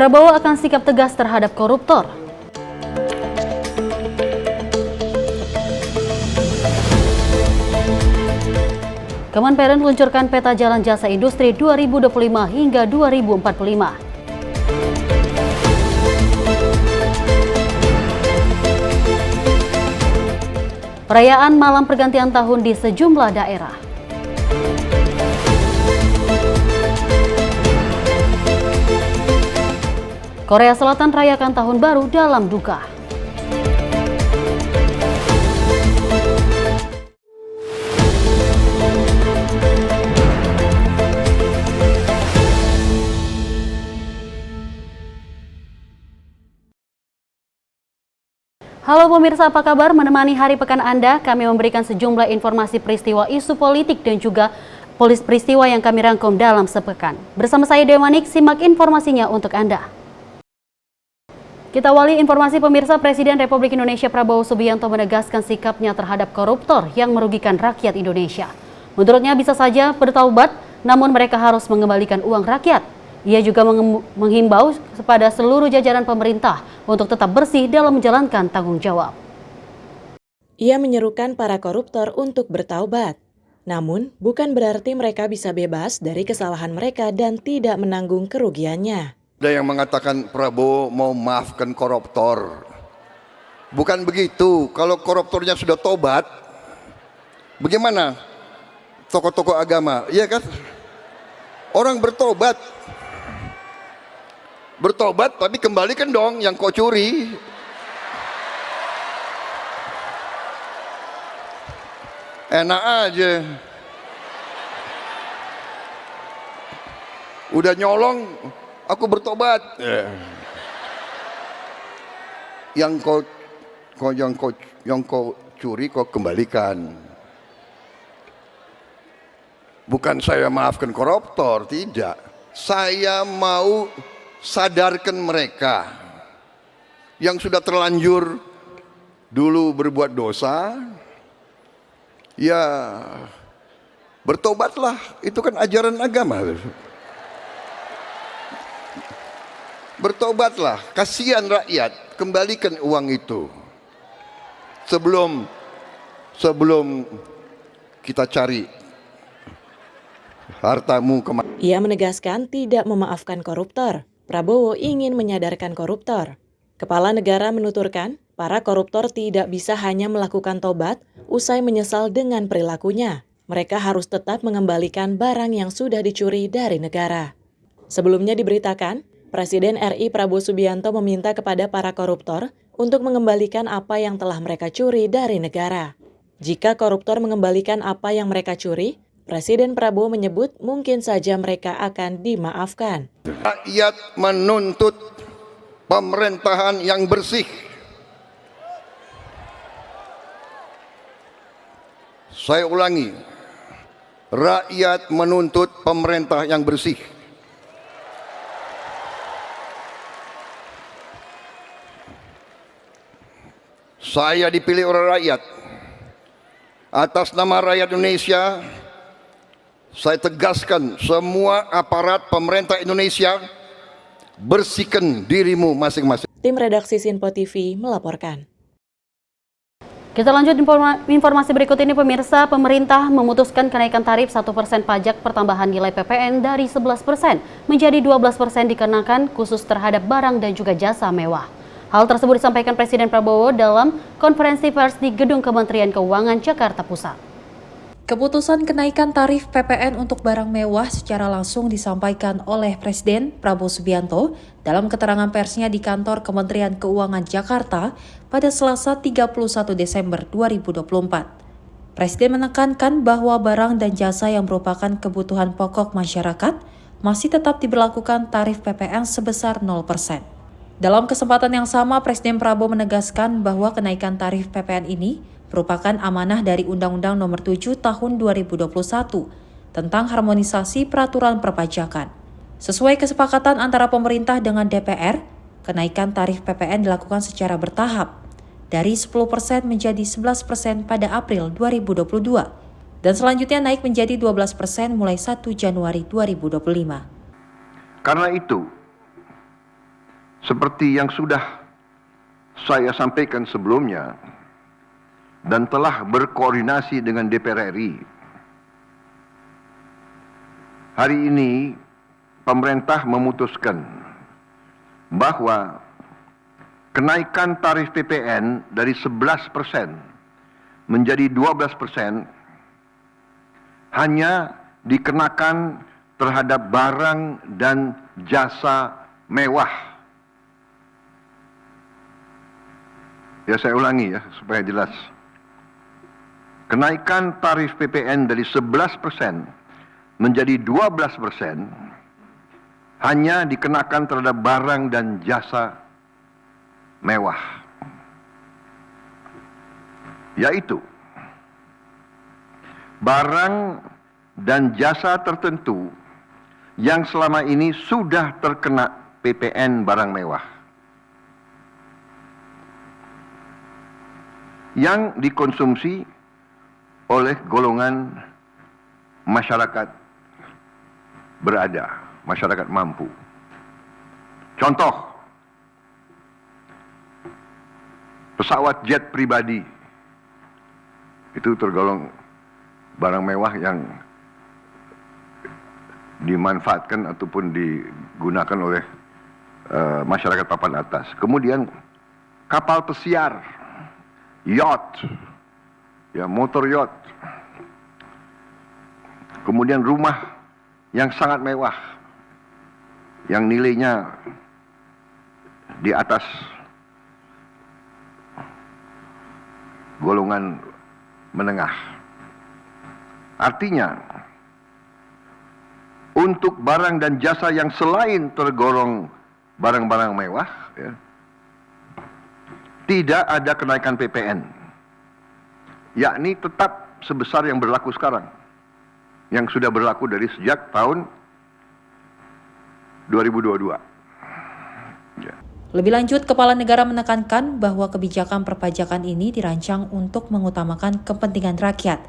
Prabowo akan sikap tegas terhadap koruptor. Kemenperin meluncurkan peta jalan jasa industri 2025 hingga 2045. Perayaan malam pergantian tahun di sejumlah daerah. Korea Selatan rayakan tahun baru dalam duka. Halo pemirsa, apa kabar? Menemani hari pekan Anda, kami memberikan sejumlah informasi peristiwa isu politik dan juga peristiwa yang kami rangkum dalam sepekan. Bersama saya Dewa Manik, simak informasinya untuk Anda. Kita awali informasi pemirsa. Presiden Republik Indonesia Prabowo Subianto menegaskan sikapnya terhadap koruptor yang merugikan rakyat Indonesia. Menurutnya bisa saja bertaubat, namun mereka harus mengembalikan uang rakyat. Ia juga menghimbau kepada seluruh jajaran pemerintah untuk tetap bersih dalam menjalankan tanggung jawab. Ia menyerukan para koruptor untuk bertaubat. Namun, bukan berarti mereka bisa bebas dari kesalahan mereka dan tidak menanggung kerugiannya. Ada yang mengatakan Prabowo mau maafkan koruptor. Bukan begitu. Kalau koruptornya sudah tobat, bagaimana tokoh-tokoh agama? Iya kan? Orang bertobat tapi kembalikan dong yang kau curi. Enak aja. Udah nyolong, aku bertobat. Yang kau curi kau kembalikan. Bukan saya maafkan koruptor, tidak. Saya mau sadarkan mereka yang sudah terlanjur dulu berbuat dosa, ya bertobatlah, itu kan ajaran agama. Bertobatlah, kasihan rakyat, kembalikan uang itu sebelum kita cari hartamu kemana. Ia menegaskan tidak memaafkan koruptor. Prabowo ingin menyadarkan koruptor. Kepala negara menuturkan, para koruptor tidak bisa hanya melakukan tobat usai menyesal dengan perilakunya. Mereka harus tetap mengembalikan barang yang sudah dicuri dari negara. Sebelumnya diberitakan, Presiden RI Prabowo Subianto meminta kepada para koruptor untuk mengembalikan apa yang telah mereka curi dari negara. Jika koruptor mengembalikan apa yang mereka curi, Presiden Prabowo menyebut mungkin saja mereka akan dimaafkan. Rakyat menuntut pemerintahan yang bersih. Saya ulangi, rakyat menuntut pemerintah yang bersih. Saya dipilih oleh rakyat. Atas nama rakyat Indonesia, saya tegaskan semua aparat pemerintah Indonesia, bersihkan dirimu masing-masing. Tim redaksi Sinpo TV melaporkan. Kita lanjut informasi berikut ini pemirsa. Pemerintah memutuskan kenaikan tarif 1% pajak pertambahan nilai PPN dari 11% menjadi 12% dikenakan khusus terhadap barang dan juga jasa mewah. Hal tersebut disampaikan Presiden Prabowo dalam konferensi pers di Gedung Kementerian Keuangan Jakarta Pusat. Keputusan kenaikan tarif PPN untuk barang mewah secara langsung disampaikan oleh Presiden Prabowo Subianto dalam keterangan persnya di kantor Kementerian Keuangan Jakarta pada Selasa 31 Desember 2024. Presiden menekankan bahwa barang dan jasa yang merupakan kebutuhan pokok masyarakat masih tetap diberlakukan tarif PPN sebesar 0%. Dalam kesempatan yang sama, Presiden Prabowo menegaskan bahwa kenaikan tarif PPN ini merupakan amanah dari Undang-Undang Nomor 7 Tahun 2021 tentang harmonisasi peraturan perpajakan. Sesuai kesepakatan antara pemerintah dengan DPR, kenaikan tarif PPN dilakukan secara bertahap dari 10% menjadi 11% pada April 2022 dan selanjutnya naik menjadi 12% mulai 1 Januari 2025. Karena itu, seperti yang sudah saya sampaikan sebelumnya dan telah berkoordinasi dengan DPR RI, hari ini pemerintah memutuskan bahwa kenaikan tarif PPN dari 11% menjadi 12% hanya dikenakan terhadap barang dan jasa mewah. Ya, saya ulangi ya supaya jelas. Kenaikan tarif PPN dari 11% menjadi 12% hanya dikenakan terhadap barang dan jasa mewah, yaitu barang dan jasa tertentu yang selama ini sudah terkena PPN barang mewah yang dikonsumsi oleh golongan masyarakat berada, masyarakat mampu. Contoh, pesawat jet pribadi itu tergolong barang mewah yang dimanfaatkan ataupun digunakan oleh masyarakat papan atas. Kemudian kapal pesiar, yacht, ya, motor yacht. Kemudian rumah yang sangat mewah, yang nilainya di atas golongan menengah. Artinya, untuk barang dan jasa yang selain tergolong barang-barang mewah, ya, tidak ada kenaikan PPN, yakni tetap sebesar yang berlaku sekarang, yang sudah berlaku dari sejak tahun 2022. Ya. Lebih lanjut, Kepala Negara menekankan bahwa kebijakan perpajakan ini dirancang untuk mengutamakan kepentingan rakyat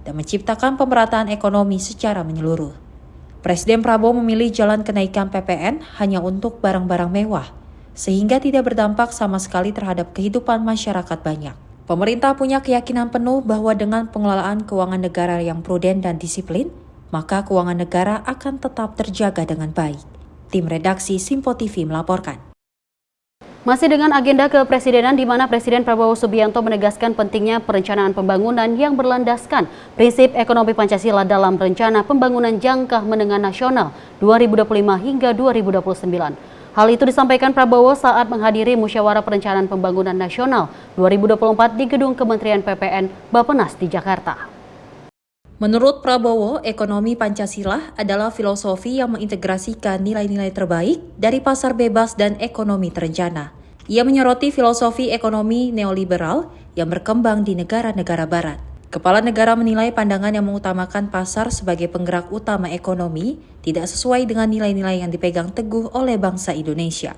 dan menciptakan pemerataan ekonomi secara menyeluruh. Presiden Prabowo memilih jalan kenaikan PPN hanya untuk barang-barang mewah, sehingga tidak berdampak sama sekali terhadap kehidupan masyarakat banyak. Pemerintah punya keyakinan penuh bahwa dengan pengelolaan keuangan negara yang prudent dan disiplin, maka keuangan negara akan tetap terjaga dengan baik. Tim redaksi Simpo TV melaporkan. Masih dengan agenda kepresidenan di mana Presiden Prabowo Subianto menegaskan pentingnya perencanaan pembangunan yang berlandaskan prinsip ekonomi Pancasila dalam Rencana Pembangunan Jangka Menengah Nasional 2025 hingga 2029. Hal itu disampaikan Prabowo saat menghadiri Musyawarah Perencanaan Pembangunan Nasional 2024 di Gedung Kementerian PPN Bappenas di Jakarta. Menurut Prabowo, ekonomi Pancasila adalah filosofi yang mengintegrasikan nilai-nilai terbaik dari pasar bebas dan ekonomi terencana. Ia menyoroti filosofi ekonomi neoliberal yang berkembang di negara-negara barat. Kepala negara menilai pandangan yang mengutamakan pasar sebagai penggerak utama ekonomi tidak sesuai dengan nilai-nilai yang dipegang teguh oleh bangsa Indonesia.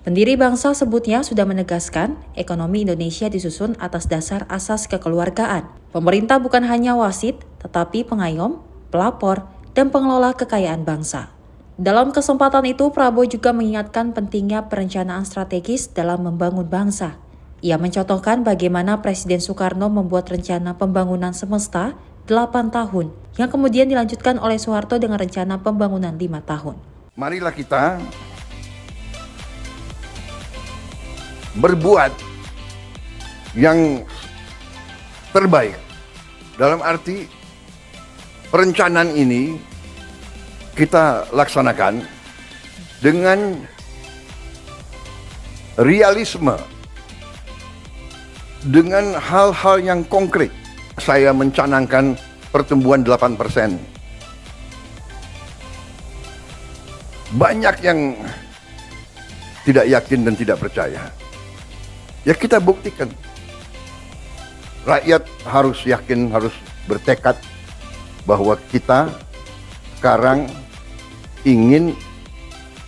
Pendiri bangsa sebutnya sudah menegaskan ekonomi Indonesia disusun atas dasar asas kekeluargaan. Pemerintah bukan hanya wasit, tetapi pengayom, pelapor, dan pengelola kekayaan bangsa. Dalam kesempatan itu, Prabowo juga mengingatkan pentingnya perencanaan strategis dalam membangun bangsa. Ia mencontohkan bagaimana Presiden Soekarno membuat rencana pembangunan semesta 8 tahun, yang kemudian dilanjutkan oleh Soeharto dengan rencana pembangunan 5 tahun. Marilah kita berbuat yang terbaik. Dalam arti perencanaan ini kita laksanakan dengan realisme, dengan hal-hal yang konkret. Saya mencanangkan pertumbuhan 8%. Banyak yang tidak yakin dan tidak percaya. Ya, kita buktikan. Rakyat harus yakin, harus bertekad bahwa kita sekarang ingin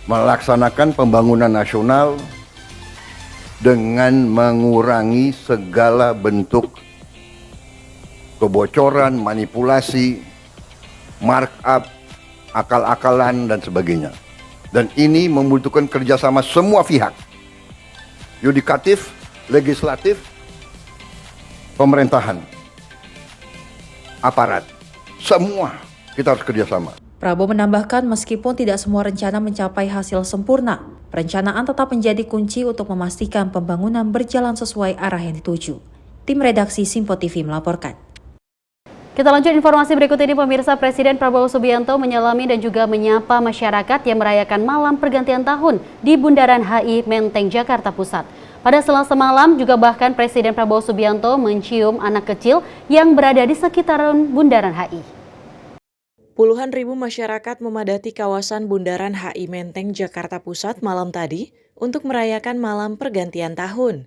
melaksanakan pembangunan nasional dengan mengurangi segala bentuk kebocoran, manipulasi, markup, akal-akalan, dan sebagainya. Dan ini membutuhkan kerjasama semua pihak. yudikatif, legislatif, pemerintahan, aparat. Semua kita harus kerjasama. Prabowo menambahkan meskipun tidak semua rencana mencapai hasil sempurna, perencanaan tetap menjadi kunci untuk memastikan pembangunan berjalan sesuai arah yang dituju. Tim redaksi Simpo TV melaporkan. Kita lanjut informasi berikut ini, pemirsa. Presiden Prabowo Subianto menyalami dan juga menyapa masyarakat yang merayakan malam pergantian tahun di Bundaran HI Menteng, Jakarta Pusat. Pada Selasa malam juga bahkan Presiden Prabowo Subianto mencium anak kecil yang berada di sekitaran Bundaran HI. Puluhan ribu masyarakat memadati kawasan Bundaran HI Menteng, Jakarta Pusat malam tadi untuk merayakan malam pergantian tahun.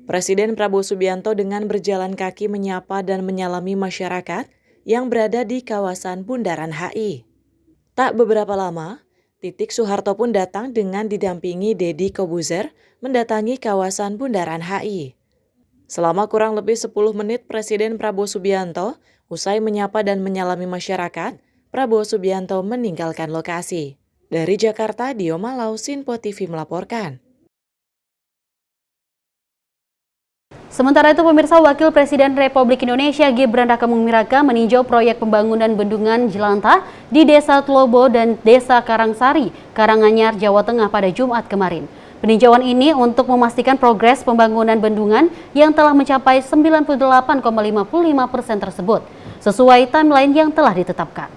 Presiden Prabowo Subianto dengan berjalan kaki menyapa dan menyalami masyarakat yang berada di kawasan Bundaran HI. Tak beberapa lama, Titik Soeharto pun datang dengan didampingi Deddy Kobuzer mendatangi kawasan Bundaran HI. Selama kurang lebih 10 menit Presiden Prabowo Subianto usai menyapa dan menyalami masyarakat, Prabowo Subianto meninggalkan lokasi. Dari Jakarta, Dio Malau, Simpo TV melaporkan. Sementara itu, pemirsa, Wakil Presiden Republik Indonesia Gibran Rakabuming Raka meninjau proyek pembangunan bendungan jelantah di Desa Tlobo dan Desa Karangsari, Karanganyar, Jawa Tengah pada Jumat kemarin. Peninjauan ini untuk memastikan progres pembangunan bendungan yang telah mencapai 98,55% tersebut, sesuai timeline yang telah ditetapkan.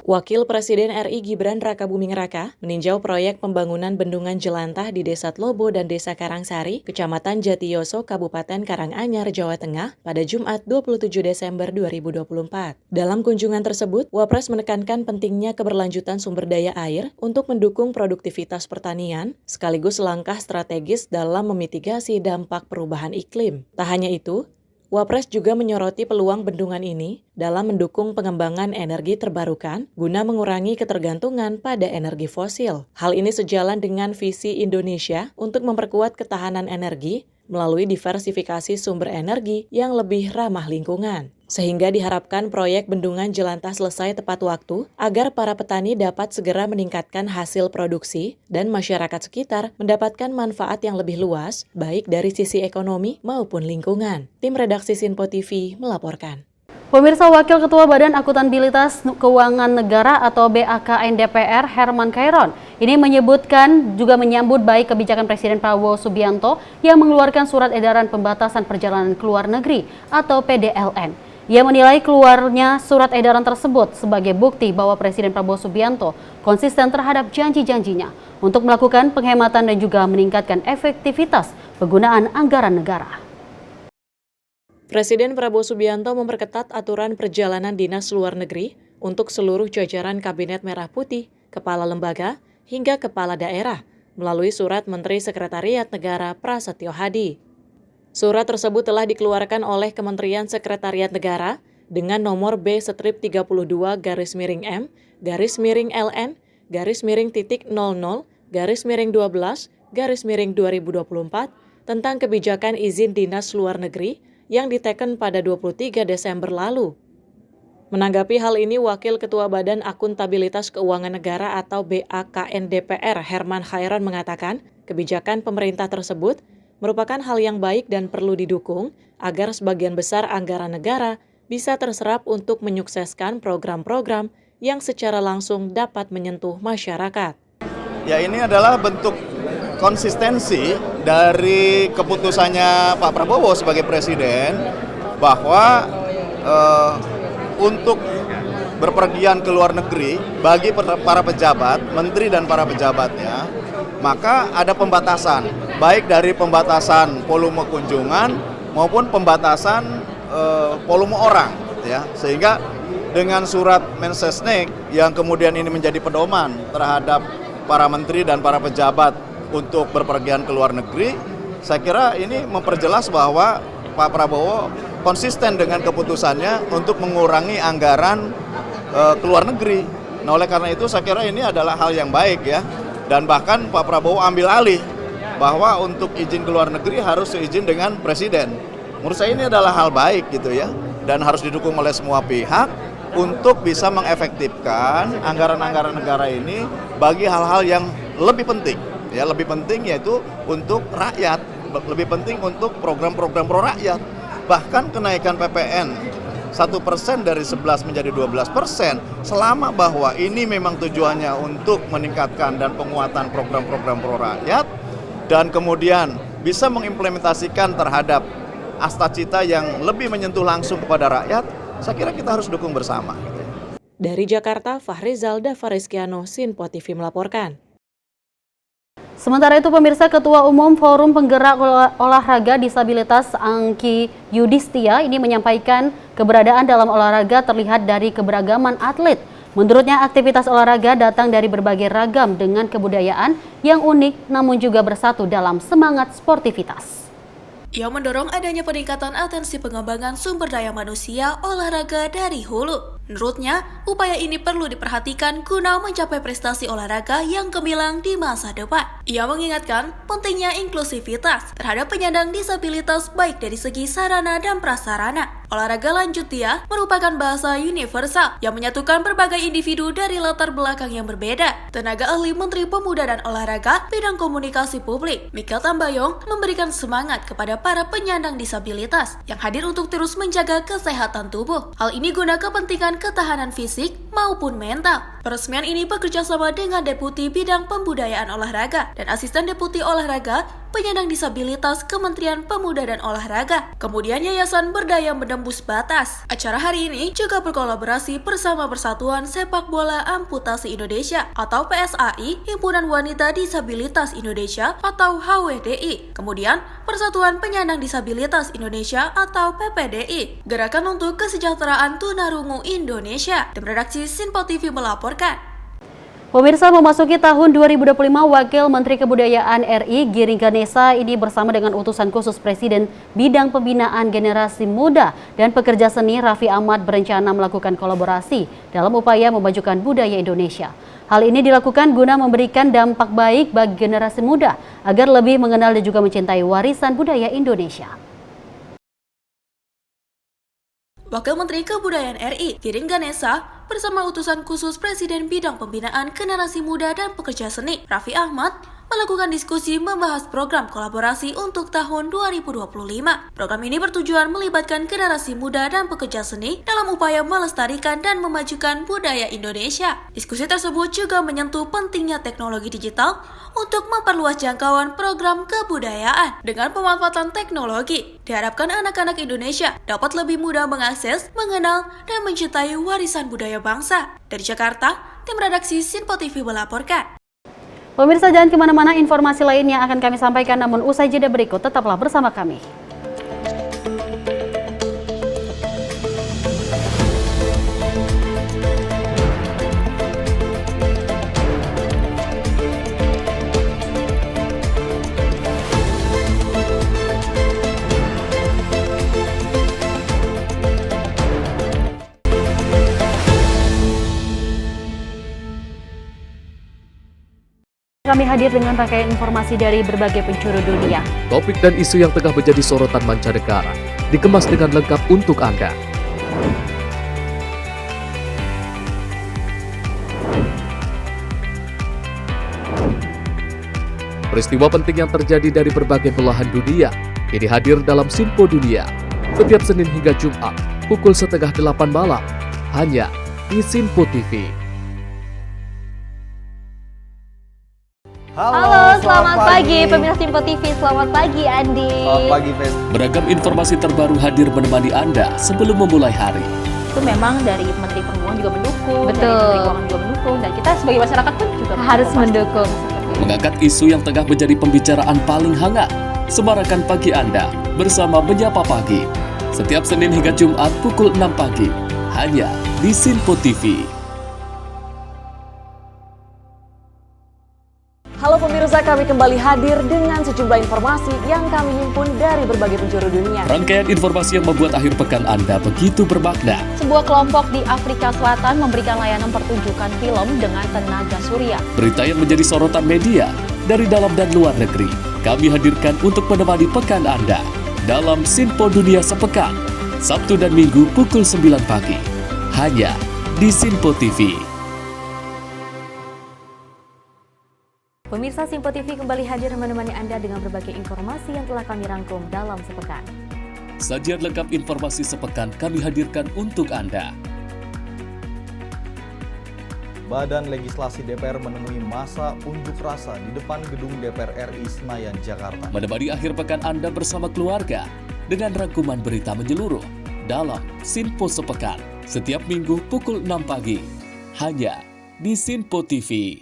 Wakil Presiden RI Gibran Rakabuming Raka meninjau proyek pembangunan bendungan jelantah di Desa Tlobo dan Desa Karangsari, Kecamatan Jatiyoso, Kabupaten Karanganyar, Jawa Tengah pada Jumat 27 Desember 2024. Dalam kunjungan tersebut, Wapres menekankan pentingnya keberlanjutan sumber daya air untuk mendukung produktivitas pertanian, sekaligus langkah strategis dalam memitigasi dampak perubahan iklim. Tak hanya itu, Wapres juga menyoroti peluang bendungan ini dalam mendukung pengembangan energi terbarukan guna mengurangi ketergantungan pada energi fosil. Hal ini sejalan dengan visi Indonesia untuk memperkuat ketahanan energi melalui diversifikasi sumber energi yang lebih ramah lingkungan. Sehingga diharapkan proyek bendungan jelantah selesai tepat waktu agar para petani dapat segera meningkatkan hasil produksi dan masyarakat sekitar mendapatkan manfaat yang lebih luas, baik dari sisi ekonomi maupun lingkungan. Tim redaksi Simpo TV melaporkan. Pemirsa, Wakil Ketua Badan Akuntabilitas Keuangan Negara atau BAKN DPR Herman Khairon ini menyebutkan juga menyambut baik kebijakan Presiden Prabowo Subianto yang mengeluarkan surat edaran pembatasan perjalanan ke luar negeri atau PDLN. Ia menilai keluarnya surat edaran tersebut sebagai bukti bahwa Presiden Prabowo Subianto konsisten terhadap janji-janjinya untuk melakukan penghematan dan juga meningkatkan efektivitas penggunaan anggaran negara. Presiden Prabowo Subianto memperketat aturan perjalanan dinas luar negeri untuk seluruh jajaran Kabinet Merah Putih, kepala lembaga, hingga kepala daerah melalui surat Menteri Sekretariat Negara Prasetyo Hadi. Surat tersebut telah dikeluarkan oleh Kementerian Sekretariat Negara dengan nomor B/M/M/00/00/12/2024 tentang kebijakan izin dinas luar negeri yang diteken pada 23 Desember lalu. Menanggapi hal ini, Wakil Ketua Badan Akuntabilitas Keuangan Negara atau BAKN DPR Herman Khairon mengatakan, kebijakan pemerintah tersebut merupakan hal yang baik dan perlu didukung agar sebagian besar anggaran negara bisa terserap untuk menyukseskan program-program yang secara langsung dapat menyentuh masyarakat. Ya, ini adalah bentuk konsistensi dari keputusannya Pak Prabowo sebagai presiden bahwa untuk berpergian ke luar negeri bagi para pejabat, menteri dan para pejabatnya, maka ada pembatasan, baik dari pembatasan volume kunjungan maupun pembatasan volume orang, ya, sehingga dengan surat Mensesnek yang kemudian ini menjadi pedoman terhadap para menteri dan para pejabat untuk berpergian ke luar negeri, saya kira ini memperjelas bahwa Pak Prabowo konsisten dengan keputusannya untuk mengurangi anggaran ke luar negeri. Nah, oleh karena itu saya kira ini adalah hal yang baik, ya. Dan bahkan Pak Prabowo ambil alih bahwa untuk izin ke luar negeri harus seizin dengan presiden. Menurut saya ini adalah hal baik gitu ya, dan harus didukung oleh semua pihak untuk bisa mengefektifkan anggaran-anggaran negara ini bagi hal-hal yang lebih penting. Ya, lebih penting yaitu untuk rakyat, lebih penting untuk program-program pro rakyat. Bahkan kenaikan PPN 1% dari 11 menjadi 12%, selama bahwa ini memang tujuannya untuk meningkatkan dan penguatan program-program pro rakyat dan kemudian bisa mengimplementasikan terhadap asta cita yang lebih menyentuh langsung kepada rakyat, saya kira kita harus dukung bersama. Dari Jakarta, Fahrizal Davareskiano, Sinpo TV melaporkan. Sementara itu pemirsa, Ketua Umum Forum Penggerak Olahraga Disabilitas Angki Yudhistia ini menyampaikan keberadaan dalam olahraga terlihat dari keberagaman atlet. Menurutnya aktivitas olahraga datang dari berbagai ragam dengan kebudayaan yang unik namun juga bersatu dalam semangat sportivitas. Ia mendorong adanya peningkatan atensi pengembangan sumber daya manusia olahraga dari hulu. Menurutnya, upaya ini perlu diperhatikan guna mencapai prestasi olahraga yang gemilang di masa depan. Ia mengingatkan pentingnya inklusivitas terhadap penyandang disabilitas baik dari segi sarana dan prasarana. Olahraga lanjut dia merupakan bahasa universal yang menyatukan berbagai individu dari latar belakang yang berbeda. Tenaga ahli Menteri Pemuda dan Olahraga Bidang Komunikasi Publik, Mikhail Tambayong, memberikan semangat kepada para penyandang disabilitas yang hadir untuk terus menjaga kesehatan tubuh. Hal ini guna kepentingan ketahanan fisik maupun mental. Peresmian ini bekerja sama dengan Deputi Bidang Pembudayaan Olahraga dan Asisten Deputi Olahraga Penyandang Disabilitas Kementerian Pemuda dan Olahraga. Kemudian Yayasan Berdaya Menembus Batas. Acara hari ini juga berkolaborasi bersama Persatuan Sepak Bola Amputasi Indonesia atau PSAI, Himpunan Wanita Disabilitas Indonesia atau HWDI. Kemudian Persatuan Penyandang Disabilitas Indonesia atau PPDI. Gerakan untuk Kesejahteraan Tunarungu Indonesia. Tim redaksi Sinpo TV melaporkan. Pemirsa, memasuki tahun 2025, Wakil Menteri Kebudayaan RI Giring Ganesa ini bersama dengan utusan khusus Presiden Bidang Pembinaan Generasi Muda dan Pekerja Seni Raffi Ahmad berencana melakukan kolaborasi dalam upaya memajukan budaya Indonesia. Hal ini dilakukan guna memberikan dampak baik bagi generasi muda agar lebih mengenal dan juga mencintai warisan budaya Indonesia. Wakil Menteri Kebudayaan RI Giring Ganesa bersama utusan khusus Presiden Bidang Pembinaan Generasi Muda dan Pekerja Seni Raffi Ahmad melakukan diskusi membahas program kolaborasi untuk tahun 2025. Program ini bertujuan melibatkan generasi muda dan pekerja seni dalam upaya melestarikan dan memajukan budaya Indonesia. Diskusi tersebut juga menyentuh pentingnya teknologi digital untuk memperluas jangkauan program kebudayaan. Dengan pemanfaatan teknologi, diharapkan anak-anak Indonesia dapat lebih mudah mengakses, mengenal, dan mencintai warisan budaya bangsa. Dari Jakarta, tim redaksi Sinpo TV melaporkan. Pemirsa, jangan kemana-mana, informasi lainnya akan kami sampaikan, namun usai jeda berikut tetaplah bersama kami. Kami hadir dengan rangkaian informasi dari berbagai penjuru dunia. Topik dan isu yang tengah menjadi sorotan mancanegara dikemas dengan lengkap untuk Anda. Peristiwa penting yang terjadi dari berbagai belahan dunia ini hadir dalam Sinpo Dunia setiap Senin hingga Jumat pukul 7:30 malam hanya di Sinpo TV. Halo, selamat pagi pemirsa Sinpo TV. Selamat pagi Andi. Selamat pagi, Fen. Beragam informasi terbaru hadir menemani Anda sebelum memulai hari. Itu memang dari Menteri Perhubungan juga mendukung, Betul. dari Menteri Keuangan juga mendukung, dan kita sebagai masyarakat pun juga Harus mendukung. Mengangkat isu yang tengah menjadi pembicaraan paling hangat. Semarakan pagi Anda bersama Menyapa Pagi. Setiap Senin hingga Jumat pukul 6 pagi. Hanya di Sinpo TV. Halo pemirsa, kami kembali hadir dengan sejumlah informasi yang kami himpun dari berbagai penjuru dunia. Rangkaian informasi yang membuat akhir pekan Anda begitu bermakna. Sebuah kelompok di Afrika Selatan memberikan layanan pertunjukan film dengan tenaga surya. Berita yang menjadi sorotan media dari dalam dan luar negeri. Kami hadirkan untuk menemani pekan Anda dalam Sinpo Dunia Sepekan, Sabtu dan Minggu pukul 9 pagi. Hanya di Sinpo TV. Pemirsa Simpo TV kembali hadir menemani Anda dengan berbagai informasi yang telah kami rangkum dalam sepekan. Sajian lengkap informasi sepekan kami hadirkan untuk Anda. Badan Legislasi DPR menemui masa unjuk rasa di depan gedung DPR RI Senayan, Jakarta. Menemani akhir pekan Anda bersama keluarga dengan rangkuman berita menyeluruh dalam Sinpo Sepekan setiap minggu pukul 6 pagi hanya di Sinpo TV.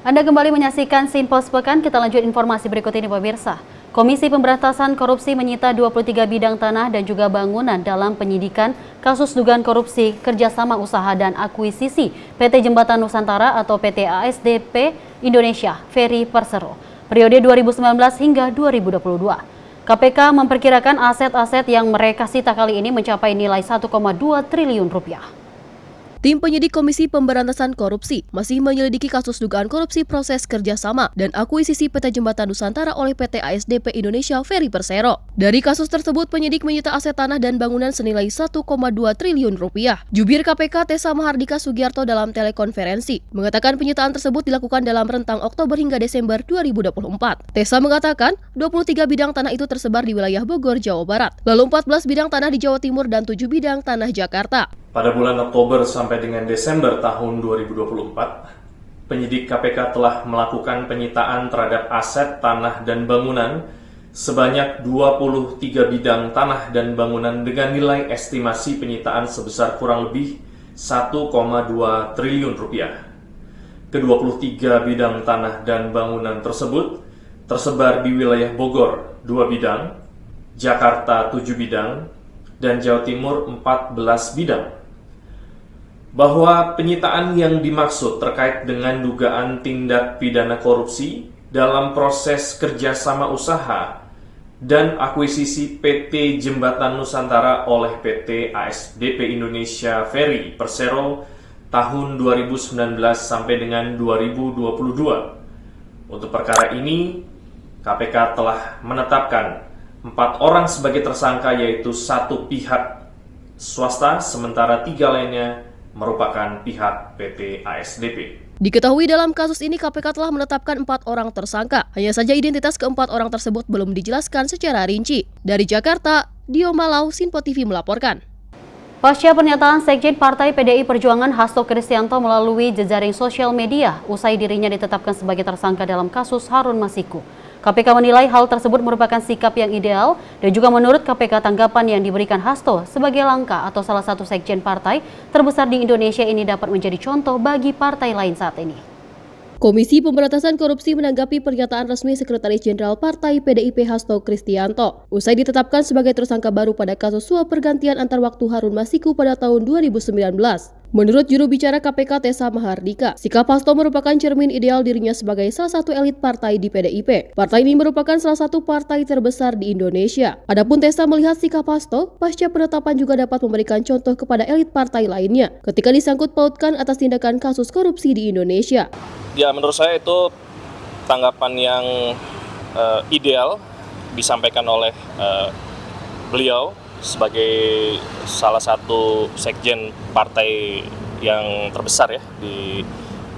Anda kembali menyaksikan Sinpo Sepekan, kita lanjut informasi berikut ini pemirsa. Komisi Pemberantasan Korupsi menyita 23 bidang tanah dan juga bangunan dalam penyidikan kasus dugaan korupsi kerjasama usaha dan akuisisi PT Jembatan Nusantara atau PT ASDP Indonesia Ferry Persero periode 2019 hingga 2022. KPK memperkirakan aset-aset yang mereka sita kali ini mencapai nilai 1,2 triliun rupiah. Tim penyidik Komisi Pemberantasan Korupsi masih menyelidiki kasus dugaan korupsi proses kerjasama dan akuisisi PT Jembatan Nusantara oleh PT ASDP Indonesia Ferry Persero. Dari kasus tersebut, penyidik menyita aset tanah dan bangunan senilai 1,2 triliun rupiah. Jubir KPK Tessa Mahardika Sugiarto dalam telekonferensi mengatakan penyitaan tersebut dilakukan dalam rentang Oktober hingga Desember 2024. Tessa mengatakan 23 bidang tanah itu tersebar di wilayah Bogor, Jawa Barat, lalu 14 bidang tanah di Jawa Timur dan 7 bidang tanah Jakarta. Pada bulan Oktober sampai dengan Desember tahun 2024, penyidik KPK telah melakukan penyitaan terhadap aset tanah dan bangunan sebanyak 23 bidang tanah dan bangunan dengan nilai estimasi penyitaan sebesar kurang lebih 1,2 triliun rupiah. Ke-23 bidang tanah dan bangunan tersebut tersebar di wilayah Bogor 2 bidang, Jakarta 7 bidang, dan Jawa Timur 14 bidang. Bahwa penyitaan yang dimaksud terkait dengan dugaan tindak pidana korupsi dalam proses kerjasama usaha dan akuisisi PT Jembatan Nusantara oleh PT ASDP Indonesia Ferry Persero tahun 2019 sampai dengan 2022. Untuk perkara ini, KPK telah menetapkan 4 orang sebagai tersangka, yaitu 1 pihak swasta, sementara 3 lainnya merupakan pihak PT ASDP. Diketahui dalam kasus ini KPK telah menetapkan 4 orang tersangka. Hanya saja identitas keempat orang tersebut belum dijelaskan secara rinci. Dari Jakarta, Dio Malau, Sinpo TV melaporkan. Pasca pernyataan Sekjen Partai PDI Perjuangan Hasto Kristianto melalui jejaring sosial media, usai dirinya ditetapkan sebagai tersangka dalam kasus Harun Masiku. KPK menilai hal tersebut merupakan sikap yang ideal dan juga menurut KPK tanggapan yang diberikan Hasto sebagai langkah atau salah satu sekjen partai terbesar di Indonesia ini dapat menjadi contoh bagi partai lain saat ini. Komisi Pemberantasan Korupsi menanggapi pernyataan resmi Sekretaris Jenderal Partai PDIP Hasto Kristianto usai ditetapkan sebagai tersangka baru pada kasus suap pergantian antar waktu Harun Masiku pada tahun 2019. Menurut juru bicara KPK Tessa Mahardika, sikap Hasto merupakan cermin ideal dirinya sebagai salah satu elit partai di PDIP. Partai ini merupakan salah satu partai terbesar di Indonesia. Adapun Tessa melihat sikap Hasto pasca penetapan juga dapat memberikan contoh kepada elit partai lainnya ketika disangkut pautkan atas tindakan kasus korupsi di Indonesia. Ya, menurut saya itu tanggapan yang ideal disampaikan oleh beliau sebagai salah satu sekjen partai yang terbesar ya di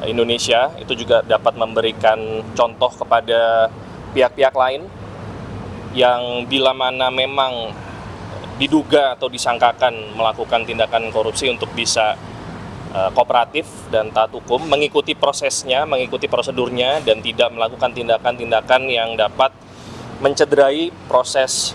Indonesia. Itu juga dapat memberikan contoh kepada pihak-pihak lain yang bila mana memang diduga atau disangkakan melakukan tindakan korupsi untuk bisa kooperatif dan taat hukum, mengikuti prosesnya, mengikuti prosedurnya, dan tidak melakukan tindakan-tindakan yang dapat mencederai proses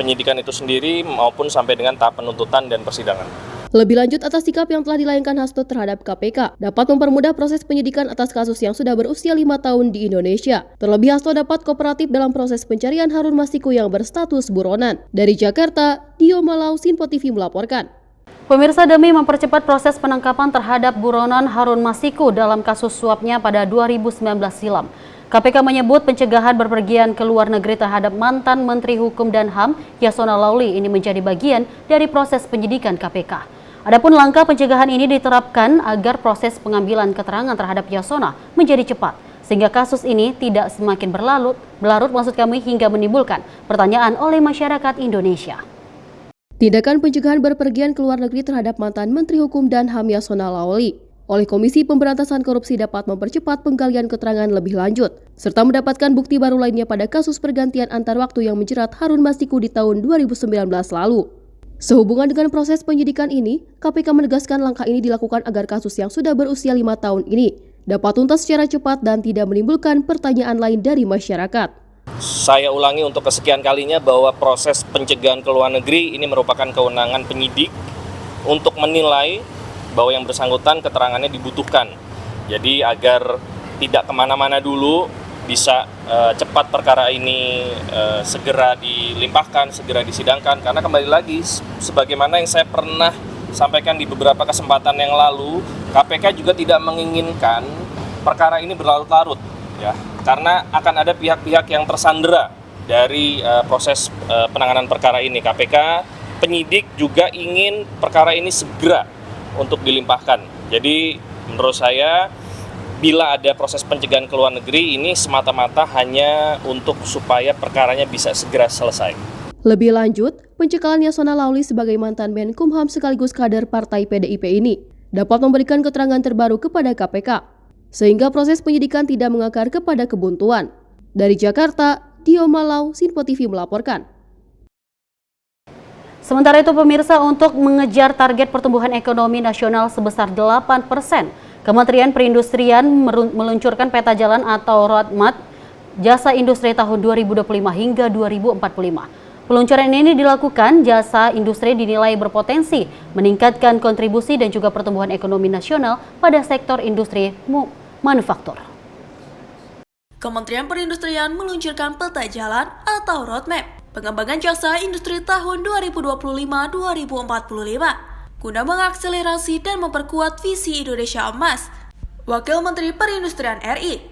penyidikan itu sendiri maupun sampai dengan tahap penuntutan dan persidangan. Lebih lanjut atas sikap yang telah dilayangkan Hasto terhadap KPK dapat mempermudah proses penyidikan atas kasus yang sudah berusia 5 tahun di Indonesia. Terlebih Hasto dapat kooperatif dalam proses pencarian Harun Masiku yang berstatus buronan. Dari Jakarta, Dio Malau, Sinpo TV melaporkan. Pemirsa, demi mempercepat proses penangkapan terhadap buronan Harun Masiku dalam kasus suapnya pada 2019 silam, KPK menyebut pencegahan berpergian ke luar negeri terhadap mantan Menteri Hukum dan HAM Yasona Lauli ini menjadi bagian dari proses penyidikan KPK. Adapun langkah pencegahan ini diterapkan agar proses pengambilan keterangan terhadap Yasona menjadi cepat, sehingga kasus ini tidak semakin berlarut hingga menimbulkan pertanyaan oleh masyarakat Indonesia. Tindakan pencegahan berpergian ke luar negeri terhadap mantan Menteri Hukum dan HAM Yasona Laoly oleh Komisi Pemberantasan Korupsi dapat mempercepat penggalian keterangan lebih lanjut, serta mendapatkan bukti baru lainnya pada kasus pergantian antar waktu yang menjerat Harun Masiku di tahun 2019 lalu. Sehubungan dengan proses penyidikan ini, KPK menegaskan langkah ini dilakukan agar kasus yang sudah berusia 5 tahun ini dapat tuntas secara cepat dan tidak menimbulkan pertanyaan lain dari masyarakat. Saya ulangi untuk kesekian kalinya bahwa proses pencegahan ke luar negeri ini merupakan kewenangan penyidik untuk menilai bahwa yang bersangkutan keterangannya dibutuhkan. Jadi agar tidak kemana-mana dulu, bisa cepat perkara ini segera dilimpahkan, segera disidangkan. Karena kembali lagi, sebagaimana yang saya pernah sampaikan di beberapa kesempatan yang lalu, KPK juga tidak menginginkan perkara ini berlarut-larut, ya. Karena akan ada pihak-pihak yang tersandera dari proses penanganan perkara ini. KPK, penyidik juga ingin perkara ini segera untuk dilimpahkan. Jadi menurut saya, bila ada proses pencegahan ke luar negeri, ini semata-mata hanya untuk supaya perkaranya bisa segera selesai. Lebih lanjut, pencekalan Yasona Laoly sebagai mantan Menkumham sekaligus kader Partai PDIP ini dapat memberikan keterangan terbaru kepada KPK. Sehingga proses penyidikan tidak mengakar kepada kebuntuan. Dari Jakarta, Dio Malau, Sinpo TV melaporkan. Sementara itu pemirsa, untuk mengejar target pertumbuhan ekonomi nasional sebesar 8%, Kementerian Perindustrian meluncurkan peta jalan atau roadmap jasa industri tahun 2025 hingga 2045. Peluncuran ini dilakukan jasa industri dinilai berpotensi meningkatkan kontribusi dan juga pertumbuhan ekonomi nasional pada sektor industri manufaktur. Kementerian Perindustrian meluncurkan peta jalan atau roadmap pengembangan jasa industri tahun 2025-2045 guna mengakselerasi dan memperkuat visi Indonesia Emas. Wakil Menteri Perindustrian RI,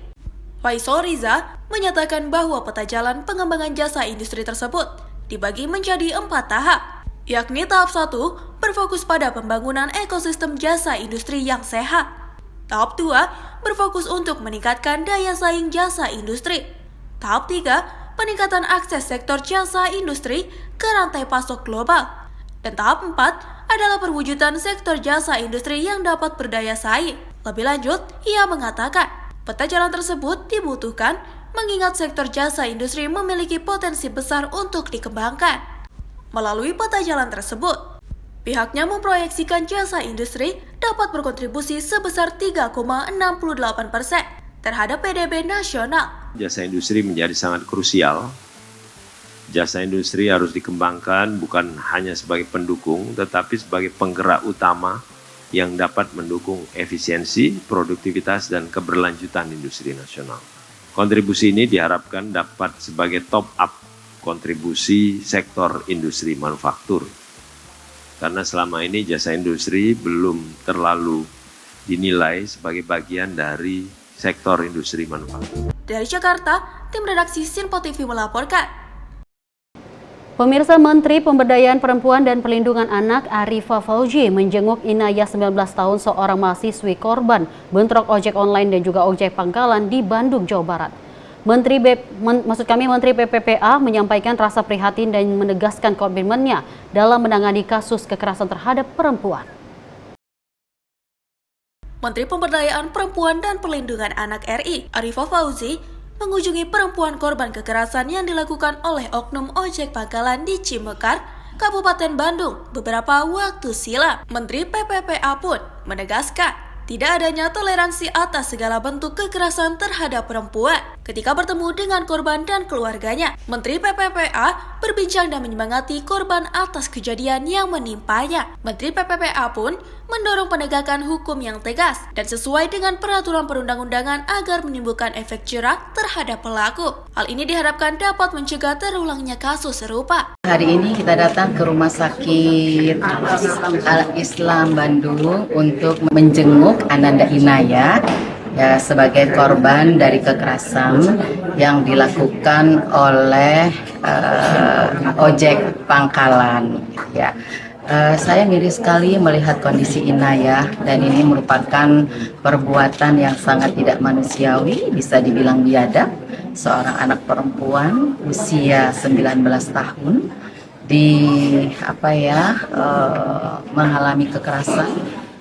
Faisal Riza, menyatakan bahwa peta jalan pengembangan jasa industri tersebut dibagi menjadi 4 tahap, yakni tahap 1 berfokus pada pembangunan ekosistem jasa industri yang sehat. Tahap 2 berfokus untuk meningkatkan daya saing jasa industri. Tahap 3 peningkatan akses sektor jasa industri ke rantai pasok global. Dan tahap 4 adalah perwujudan sektor jasa industri yang dapat berdaya saing. Lebih lanjut, ia mengatakan peta jalan tersebut dibutuhkan mengingat sektor jasa industri memiliki potensi besar untuk dikembangkan. Melalui peta jalan tersebut, pihaknya memproyeksikan jasa industri dapat berkontribusi sebesar 3,68% terhadap PDB nasional. Jasa industri menjadi sangat krusial. Jasa industri harus dikembangkan bukan hanya sebagai pendukung, tetapi sebagai penggerak utama yang dapat mendukung efisiensi, produktivitas, dan keberlanjutan industri nasional. Kontribusi ini diharapkan dapat sebagai top up kontribusi sektor industri manufaktur. Karena selama ini jasa industri belum terlalu dinilai sebagai bagian dari sektor industri manufaktur. Dari Jakarta, tim redaksi Sinpo TV melaporkan. Pemirsa, Menteri Pemberdayaan Perempuan dan Perlindungan Anak Arifah Fauzi menjenguk Inaya 19 tahun, seorang mahasiswi korban bentrok ojek online dan juga ojek pangkalan di Bandung, Jawa Barat. Menteri PPPA menyampaikan rasa prihatin dan menegaskan komitmennya dalam menangani kasus kekerasan terhadap perempuan. Menteri Pemberdayaan Perempuan dan Perlindungan Anak RI, Arifah Fauzi, mengunjungi perempuan korban kekerasan yang dilakukan oleh oknum ojek pangkalan di Cimekar, Kabupaten Bandung beberapa waktu silam. Menteri PPPA pun menegaskan tidak adanya toleransi atas segala bentuk kekerasan terhadap perempuan. Ketika bertemu dengan korban dan keluarganya, Menteri PPPA berbincang dan menyemangati korban atas kejadian yang menimpanya. Menteri PPPA pun mendorong penegakan hukum yang tegas dan sesuai dengan peraturan perundang-undangan agar menimbulkan efek jerah terhadap pelaku. Hal ini diharapkan dapat mencegah terulangnya kasus serupa. Hari ini kita datang ke Rumah Sakit Al-Islam Bandung untuk menjenguk Ananda Inaya ya, sebagai korban dari kekerasan yang dilakukan oleh ojek pangkalan. Ya. Saya miris sekali melihat kondisi Inaya, dan ini merupakan perbuatan yang sangat tidak manusiawi, bisa dibilang biadab. Seorang anak perempuan usia 19 tahun mengalami kekerasan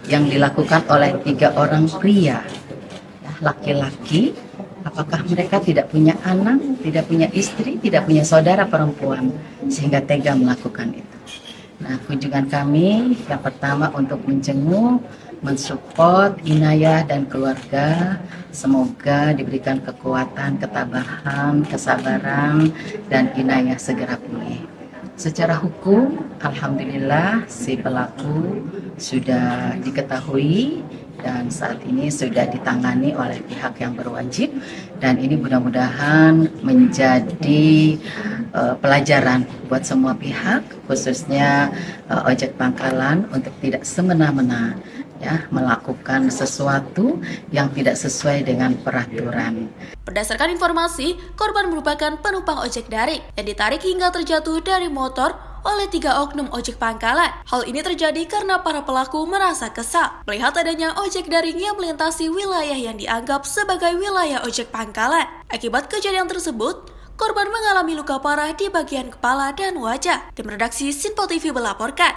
yang dilakukan oleh 3 orang pria, laki-laki. Apakah mereka tidak punya anak, tidak punya istri, tidak punya saudara perempuan, sehingga tega melakukan itu. Nah, kunjungan kami yang pertama untuk menjenguk, mensupport Inayah dan keluarga. Semoga diberikan kekuatan, ketabahan, kesabaran, dan Inayah segera pulih. Secara hukum, alhamdulillah si pelaku sudah diketahui dan saat ini sudah ditangani oleh pihak yang berwajib, dan ini mudah-mudahan menjadi pelajaran buat semua pihak, khususnya ojek pangkalan, untuk tidak semena-mena melakukan sesuatu yang tidak sesuai dengan peraturan. Berdasarkan informasi, korban merupakan penumpang ojek daring yang ditarik hingga terjatuh dari motor oleh 3 oknum ojek pangkalan. Hal ini terjadi karena para pelaku merasa kesal melihat adanya ojek daring yang melintasi wilayah yang dianggap sebagai wilayah ojek pangkalan. Akibat kejadian tersebut, korban mengalami luka parah di bagian kepala dan wajah. Tim redaksi Sinpo TV melaporkan.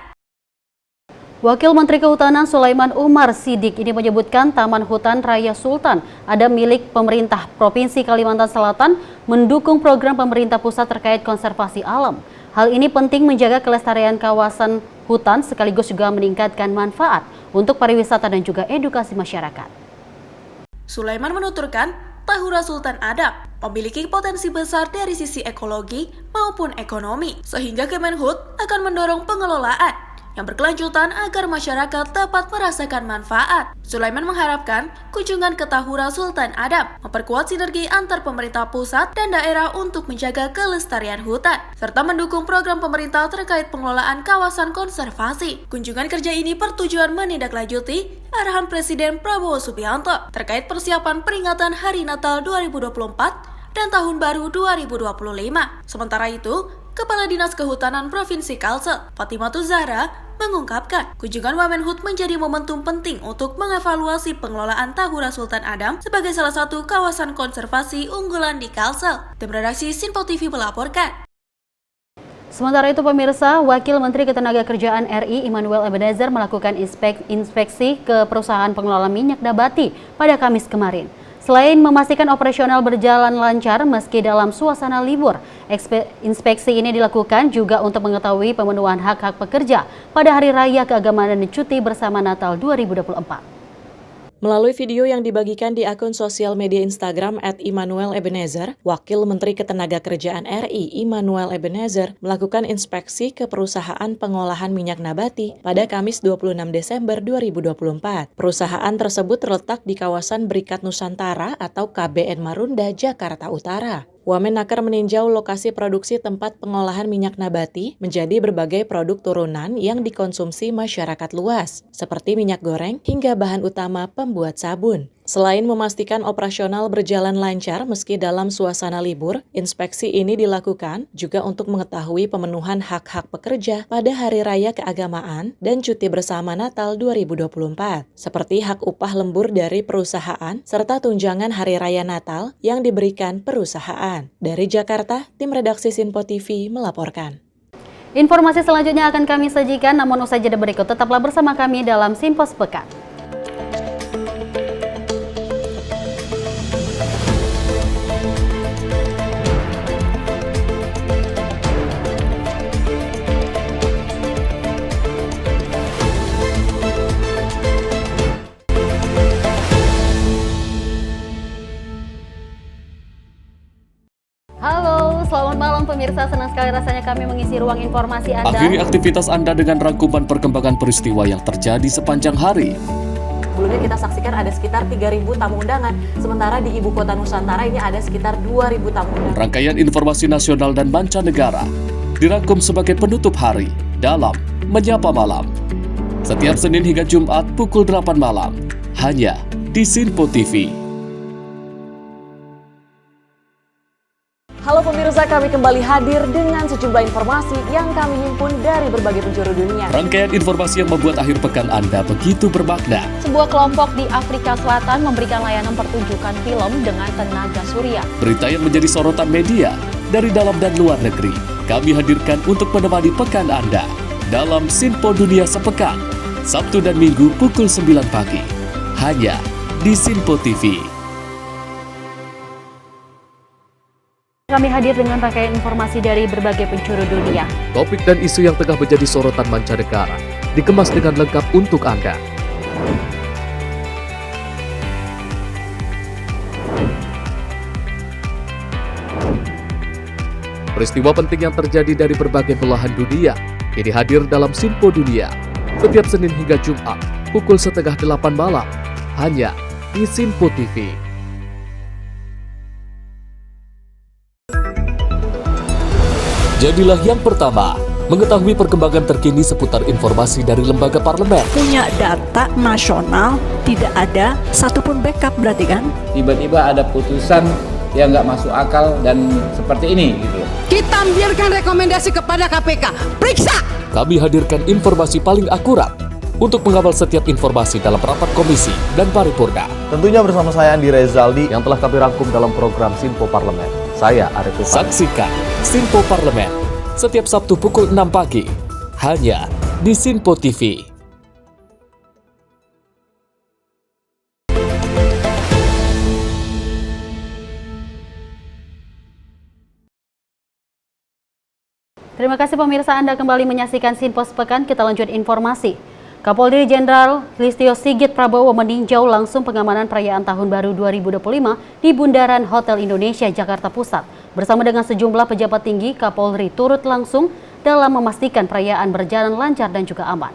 Wakil Menteri Kehutanan Sulaiman Umar Sidik ini menyebutkan Taman Hutan Raya Sultan ada milik pemerintah Provinsi Kalimantan Selatan mendukung program pemerintah pusat terkait konservasi alam. Hal ini penting menjaga kelestarian kawasan hutan sekaligus juga meningkatkan manfaat untuk pariwisata dan juga edukasi masyarakat. Sulaiman menuturkan, Tahura Sultan Adam memiliki potensi besar dari sisi ekologi maupun ekonomi, sehingga Kemenhut akan mendorong pengelolaan yang berkelanjutan agar masyarakat dapat merasakan manfaat. Sulaiman mengharapkan kunjungan ke Tahura Sultan Adam memperkuat sinergi antar pemerintah pusat dan daerah untuk menjaga kelestarian hutan, serta mendukung program pemerintah terkait pengelolaan kawasan konservasi. Kunjungan kerja ini bertujuan menindaklanjuti arahan Presiden Prabowo Subianto terkait persiapan peringatan Hari Natal 2024 dan Tahun Baru 2025. Sementara itu, Kepala Dinas Kehutanan Provinsi Kalsel, Fatimatuh Zahra, mengungkapkan kunjungan Wamenhut menjadi momentum penting untuk mengevaluasi pengelolaan Tahura Sultan Adam sebagai salah satu kawasan konservasi unggulan di Kalsel. Tim redaksi Sinpo TV melaporkan. Sementara itu pemirsa, Wakil Menteri Ketenagakerjaan RI Immanuel Ebenezer melakukan inspeksi ke perusahaan pengelola minyak nabati pada Kamis kemarin. Selain memastikan operasional berjalan lancar meski dalam suasana libur, inspeksi ini dilakukan juga untuk mengetahui pemenuhan hak-hak pekerja pada Hari Raya Keagamaan dan Cuti Bersama Natal 2024. Melalui video yang dibagikan di akun sosial media Instagram @Immanuel_Ebenezer, Wakil Menteri Ketenagakerjaan RI Immanuel Ebenezer melakukan inspeksi ke perusahaan pengolahan minyak nabati pada Kamis 26 Desember 2024. Perusahaan tersebut terletak di kawasan Berikat Nusantara atau KBN Marunda, Jakarta Utara. Wamenaker meninjau lokasi produksi tempat pengolahan minyak nabati menjadi berbagai produk turunan yang dikonsumsi masyarakat luas, seperti minyak goreng hingga bahan utama pembuat sabun. Selain memastikan operasional berjalan lancar meski dalam suasana libur, inspeksi ini dilakukan juga untuk mengetahui pemenuhan hak-hak pekerja pada Hari Raya Keagamaan dan Cuti Bersama Natal 2024, seperti hak upah lembur dari perusahaan serta tunjangan Hari Raya Natal yang diberikan perusahaan. Dari Jakarta, tim redaksi Sinpo TV melaporkan. Informasi selanjutnya akan kami sajikan, namun usai jeda berikut tetaplah bersama kami dalam Sinpo Sepekan. Halo, selamat malam pemirsa. Senang sekali rasanya kami mengisi ruang informasi Anda. Akhiri aktivitas Anda dengan rangkuman perkembangan peristiwa yang terjadi sepanjang hari. Sebelumnya kita saksikan ada sekitar 3.000 tamu undangan, sementara di Ibu Kota Nusantara ini ada sekitar 2.000 tamu undangan. Rangkaian informasi nasional dan mancanegara dirangkum sebagai penutup hari dalam Menyapa Malam. Setiap Senin hingga Jumat pukul 8 malam, hanya di Sinpo TV. Halo pemirsa, kami kembali hadir dengan sejumlah informasi yang kami himpun dari berbagai penjuru dunia. Rangkaian informasi yang membuat akhir pekan Anda begitu bermakna. Sebuah kelompok di Afrika Selatan memberikan layanan pertunjukan film dengan tenaga surya. Berita yang menjadi sorotan media dari dalam dan luar negeri. Kami hadirkan untuk menemani pekan Anda dalam Sinpo Dunia Sepekan, Sabtu dan Minggu pukul 9 pagi. Hanya di Sinpo TV. Kami hadir dengan rangkaian informasi dari berbagai penjuru dunia. Topik dan isu yang tengah menjadi sorotan mancanegara dikemas dengan lengkap untuk Anda. Peristiwa penting yang terjadi dari berbagai belahan dunia kini hadir dalam Sinpo Dunia setiap Senin hingga Jumat pukul 7:30 malam hanya di Sinpo TV. Jadilah yang pertama mengetahui perkembangan terkini seputar informasi dari lembaga parlemen. Punya data nasional, tidak ada satupun backup berarti kan? Tiba-tiba ada putusan yang nggak masuk akal dan seperti ini gitu. Kita ambilkan rekomendasi kepada KPK, periksa! Kami hadirkan informasi paling akurat untuk mengawal setiap informasi dalam rapat komisi dan paripurna. Tentunya bersama saya Andi Rezaldi yang telah kami rangkum dalam program Sinpo Parlemen. Saya Arif Tufan. Saksikan Sinpo Parlemen setiap Sabtu pukul 6 pagi hanya di Sinpo TV. Terima kasih pemirsa, Anda kembali menyaksikan Sinpo Sepekan. Kita lanjut informasi. Kapolri Jenderal Listio Sigit Prabowo meninjau langsung pengamanan perayaan Tahun Baru 2025 di Bundaran Hotel Indonesia, Jakarta Pusat. Bersama dengan sejumlah pejabat tinggi, Kapolri turut langsung dalam memastikan perayaan berjalan lancar dan juga aman.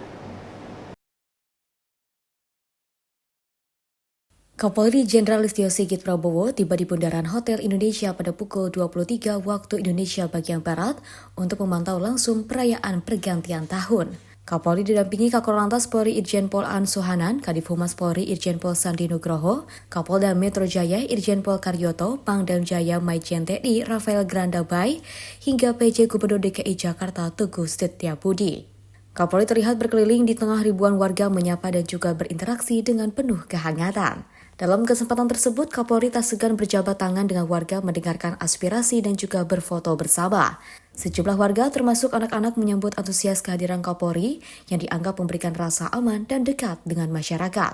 Kapolri Jenderal Listio Sigit Prabowo tiba di Bundaran Hotel Indonesia pada pukul 23 waktu Indonesia bagian Barat untuk memantau langsung perayaan pergantian tahun. Kapolri didampingi Kakor Polri Irjen Pol An Suhanan, Kadif Humas Polri Irjen Pol Sandi Nugroho, Kapolda Metro Jaya Irjen Pol Karyoto, Pangdam Jaya Majen TNI Rafael Grandabai, hingga PJ Gubernur DKI Jakarta Teguh Setiabudi. Kapolri terlihat berkeliling di tengah ribuan warga menyapa dan juga berinteraksi dengan penuh kehangatan. Dalam kesempatan tersebut, Kapolri tak segan berjabat tangan dengan warga mendengarkan aspirasi dan juga berfoto bersama. Sejumlah warga termasuk anak-anak menyambut antusias kehadiran Kapolri yang dianggap memberikan rasa aman dan dekat dengan masyarakat.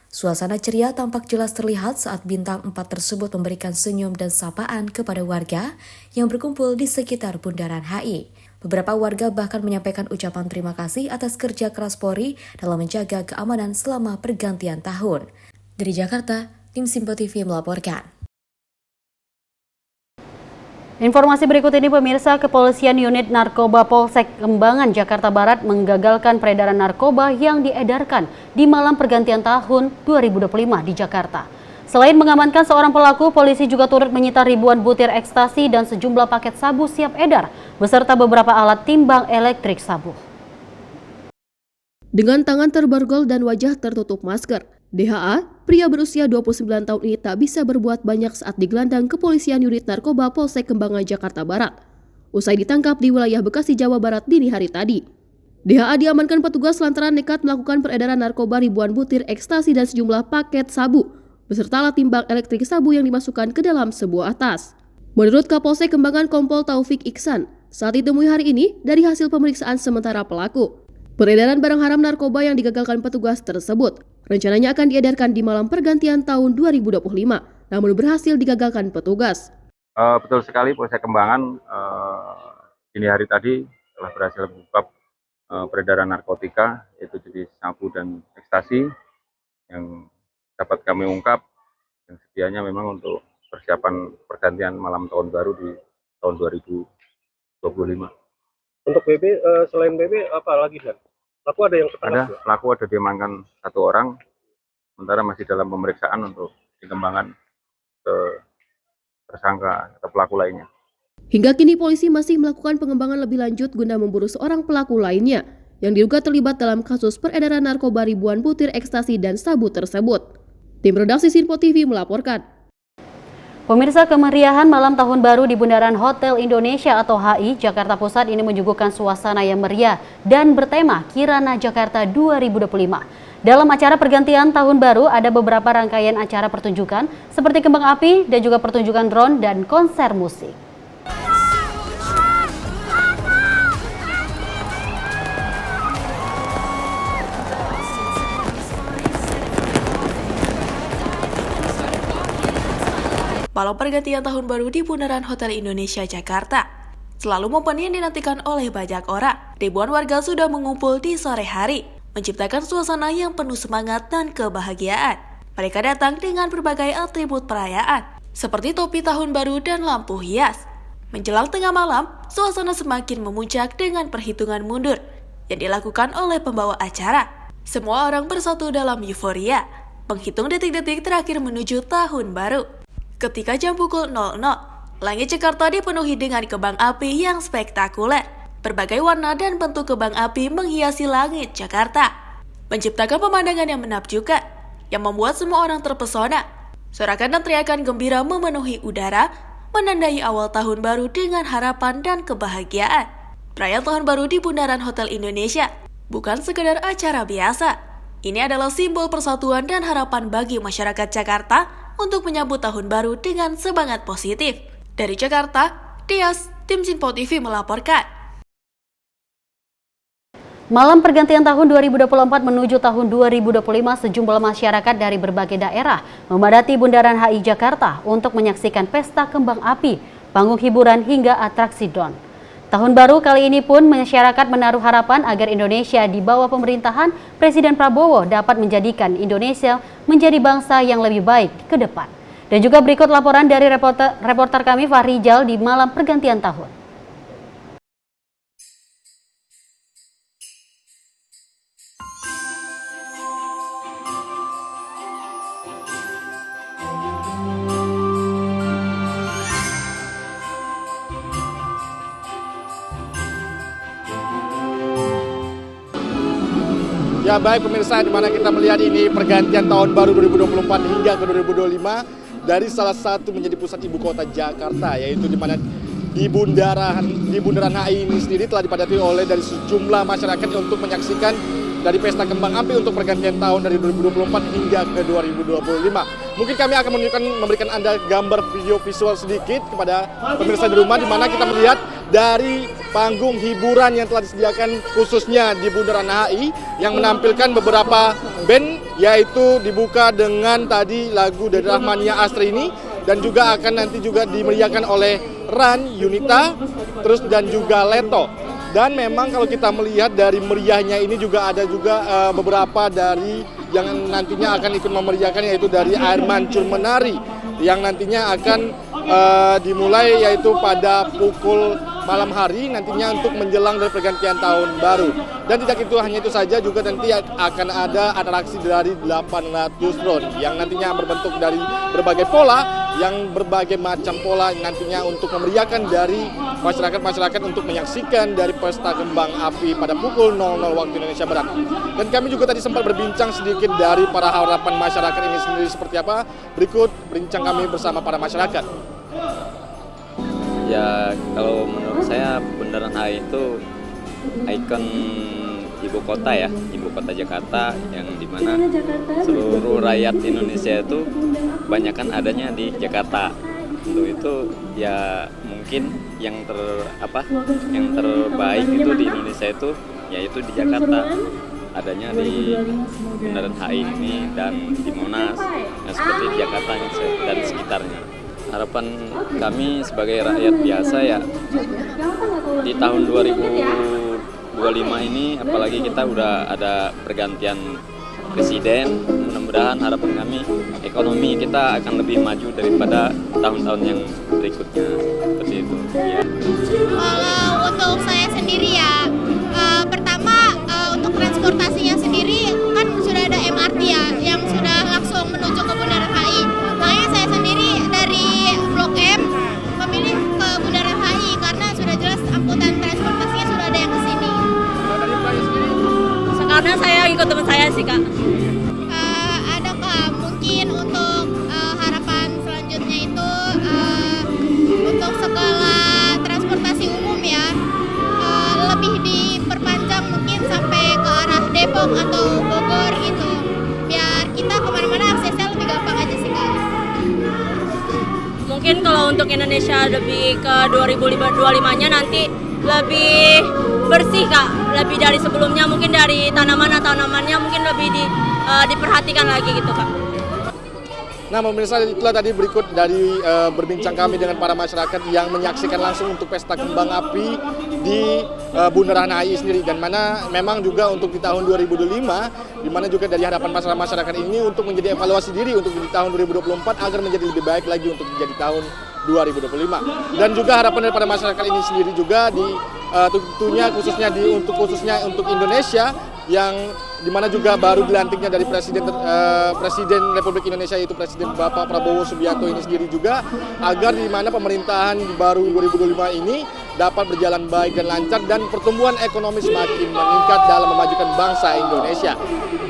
Suasana ceria tampak jelas terlihat saat bintang 4 tersebut memberikan senyum dan sapaan kepada warga yang berkumpul di sekitar Bundaran HI. Beberapa warga bahkan menyampaikan ucapan terima kasih atas kerja keras Polri dalam menjaga keamanan selama pergantian tahun. Dari Jakarta, tim Sinpo TV melaporkan. Informasi berikut ini pemirsa, Kepolisian Unit Narkoba Polsek Kembangan, Jakarta Barat menggagalkan peredaran narkoba yang diedarkan di malam pergantian tahun 2025 di Jakarta. Selain mengamankan seorang pelaku, polisi juga turut menyita ribuan butir ekstasi dan sejumlah paket sabu siap edar, beserta beberapa alat timbang elektrik sabu. Dengan tangan terborgol dan wajah tertutup masker, DHA, pria berusia 29 tahun ini tak bisa berbuat banyak saat digelandang Kepolisian Unit Narkoba Polsek Kembangan, Jakarta Barat. Usai ditangkap di wilayah Bekasi, Jawa Barat dini hari tadi. DHA diamankan petugas lantaran nekat melakukan peredaran narkoba ribuan butir ekstasi dan sejumlah paket sabu, beserta alat timbang elektrik sabu yang dimasukkan ke dalam sebuah tas. Menurut Kapolsek Kembangan Kompol Taufik Iksan, saat ditemui hari ini dari hasil pemeriksaan sementara pelaku, peredaran barang haram narkoba yang digagalkan petugas tersebut rencananya akan diedarkan di malam pergantian tahun 2025, namun berhasil digagalkan petugas. Betul sekali, Polsek Kembangan dini hari tadi telah berhasil mengungkap peredaran narkotika, yaitu jenis sabu dan ekstasi yang dapat kami ungkap, yang sedianya memang untuk persiapan pergantian malam tahun baru di tahun 2025. Untuk BB, selain BB apa lagi, Dan? Pelaku ada yang ketangkap? Ada, pelaku ada diamankan 1 orang, sementara masih dalam pemeriksaan untuk dikembangkan ke tersangka atau pelaku lainnya. Hingga kini polisi masih melakukan pengembangan lebih lanjut guna memburu seorang pelaku lainnya yang diduga terlibat dalam kasus peredaran narkoba ribuan butir ekstasi dan sabu tersebut. Tim redaksi Sinpo TV melaporkan. Pemirsa, kemeriahan malam tahun baru di Bundaran Hotel Indonesia atau HI, Jakarta Pusat ini menyuguhkan suasana yang meriah dan bertema Kirana Jakarta 2025. Dalam acara pergantian tahun baru ada beberapa rangkaian acara pertunjukan seperti kembang api dan juga pertunjukan drone dan konser musik. malam pergantian tahun baru di Bundaran Hotel Indonesia Jakarta. Selalu momen yang dinantikan oleh banyak orang, ribuan warga sudah mengumpul di sore hari, menciptakan suasana yang penuh semangat dan kebahagiaan. Mereka datang dengan berbagai atribut perayaan, seperti topi tahun baru dan lampu hias. Menjelang tengah malam, suasana semakin memuncak dengan perhitungan mundur yang dilakukan oleh pembawa acara. Semua orang bersatu dalam euforia, menghitung detik-detik terakhir menuju tahun baru. Ketika jam pukul 00, langit Jakarta dipenuhi dengan kembang api yang spektakuler. Berbagai warna dan bentuk kembang api menghiasi langit Jakarta, menciptakan pemandangan yang menakjubkan, yang membuat semua orang terpesona. Sorakan dan teriakan gembira memenuhi udara, menandai awal tahun baru dengan harapan dan kebahagiaan. Perayaan tahun baru di Bundaran Hotel Indonesia bukan sekedar acara biasa. Ini adalah simbol persatuan dan harapan bagi masyarakat Jakarta untuk menyambut tahun baru dengan semangat positif. Dari Jakarta, Tias, tim Sinpo TV melaporkan. Malam pergantian tahun 2024 menuju tahun 2025, sejumlah masyarakat dari berbagai daerah memadati Bundaran HI Jakarta untuk menyaksikan pesta kembang api, panggung hiburan hingga atraksi drone. Tahun baru kali ini pun masyarakat menaruh harapan agar Indonesia di bawah pemerintahan Presiden Prabowo dapat menjadikan Indonesia menjadi bangsa yang lebih baik ke depan. Dan juga berikut laporan dari reporter kami Fahri Jal di malam pergantian tahun. Ya baik pemirsa, di mana kita melihat ini pergantian tahun baru 2024 hingga ke 2025 dari salah satu menjadi pusat ibu kota Jakarta, yaitu di mana di Bundaran HI ini sendiri telah dipadati oleh dari sejumlah masyarakat untuk menyaksikan dari pesta kembang api untuk pergantian tahun dari 2024 hingga ke 2025. Mungkin kami akan memberikan Anda gambar video visual sedikit kepada pemirsa di rumah, di mana kita melihat dari panggung hiburan yang telah disediakan khususnya di Bundaran HI yang menampilkan beberapa band, yaitu dibuka dengan tadi lagu dari Rahmania Astrini dan juga akan nanti juga dimeriahkan oleh Ran, Yunita, terus dan juga Leto. Dan memang kalau kita melihat dari meriahnya ini juga ada juga beberapa dari yang nantinya akan ikut memeriahkan, yaitu dari Air Mancur Menari yang nantinya akan dimulai yaitu pada pukul malam hari nantinya untuk menjelang dari pergantian tahun baru. Dan tidak itu hanya itu saja, juga nanti akan ada atraksi dari 800 drone yang nantinya berbentuk dari berbagai pola, yang berbagai macam pola nantinya untuk memeriahkan dari masyarakat untuk menyaksikan dari pesta kembang api pada pukul 00 waktu Indonesia Barat. Dan kami juga tadi sempat berbincang sedikit dari para harapan masyarakat ini sendiri seperti apa. Berikut bincang kami bersama para masyarakat. Ya, kalau menurut saya Bundaran HI itu ikon ibu kota ya, ibu kota Jakarta, yang dimana seluruh rakyat Indonesia itu kebanyakan adanya di Jakarta. Untuk itu ya mungkin yang terbaik itu di Indonesia itu yaitu di Jakarta, adanya di Bundaran HI ini dan di Monas, yang seperti di Jakarta dan sekitarnya. Harapan kami sebagai rakyat biasa ya di tahun 2025 ini, apalagi kita udah ada pergantian presiden, mudah-mudahan harapan kami ekonomi kita akan lebih maju daripada tahun-tahun yang berikutnya, seperti itu ya. Kalau untuk saya sendiri ya, pertama untuk transportasinya sendiri kan sudah ada MRT ya yang sudah langsung menuju ke Bundaran HI. Makanya saya sendiri dari Blok M memilih ke Bundaran HI karena sudah jelas angkutan transportasinya sudah ada yang ke sini. Karena saya ikut teman saya sih Kak. Ada Kak, mungkin untuk harapan selanjutnya itu untuk skala transportasi umum ya lebih diperpanjang mungkin sampai ke arah Depok atau Bogor gitu, biar kita kemana-mana aksesnya lebih gampang aja sih Kak. Mungkin kalau untuk Indonesia lebih ke 2025-nya nanti lebih bersih Kak, lebih dari sebelumnya, mungkin dari tanamannya mungkin lebih diperhatikan lagi gitu Kak. Nah, pemirsa, itulah tadi berikut dari berbincang kami dengan para masyarakat yang menyaksikan langsung untuk pesta kembang api di Bundaran HI sendiri, dan mana memang juga untuk di tahun 2025, di mana juga dari hadapan masyarakat ini untuk menjadi evaluasi diri untuk di tahun 2024 agar menjadi lebih baik lagi untuk menjadi tahun 2025. Dan juga harapan daripada masyarakat ini sendiri juga tentunya khususnya untuk Indonesia, yang dimana juga baru dilantiknya dari Presiden Republik Indonesia, yaitu Presiden Bapak Prabowo Subianto ini sendiri juga, agar dimana pemerintahan baru 2025 ini dapat berjalan baik dan lancar dan pertumbuhan ekonomi semakin meningkat dalam memajukan bangsa Indonesia.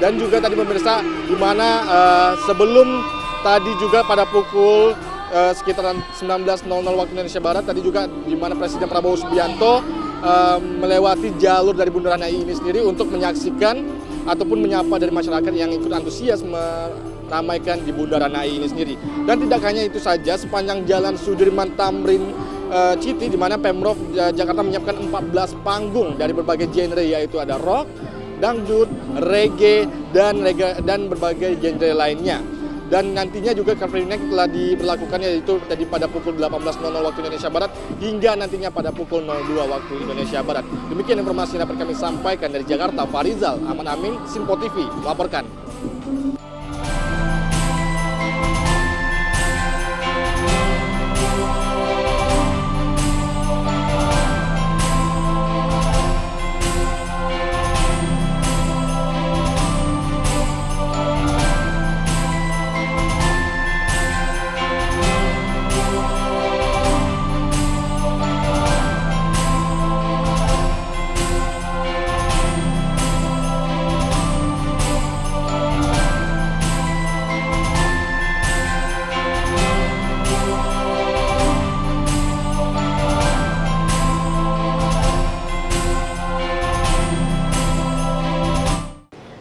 Dan juga tadi pemirsa, dimana sebelum tadi juga pada pukul sekitaran 19.00 waktu Indonesia Barat, tadi juga dimana Presiden Prabowo Subianto melewati jalur dari Bundaran HI ini sendiri untuk menyaksikan ataupun menyapa dari masyarakat yang ikut antusias meramaikan di Bundaran HI ini sendiri. Dan tidak hanya itu saja, sepanjang jalan Sudirman Tamrin City, di mana Pemprov Jakarta menyiapkan 14 panggung dari berbagai genre, yaitu ada rock, dangdut, reggae, dan berbagai genre lainnya. Dan nantinya juga Car Free Night telah diberlakukan, yaitu tadi pada pukul 18.00 waktu Indonesia Barat hingga nantinya pada pukul 02 waktu Indonesia Barat. Demikian informasi yang dapat kami sampaikan dari Jakarta. Farizal Aman Amin, Sinpo TV melaporkan.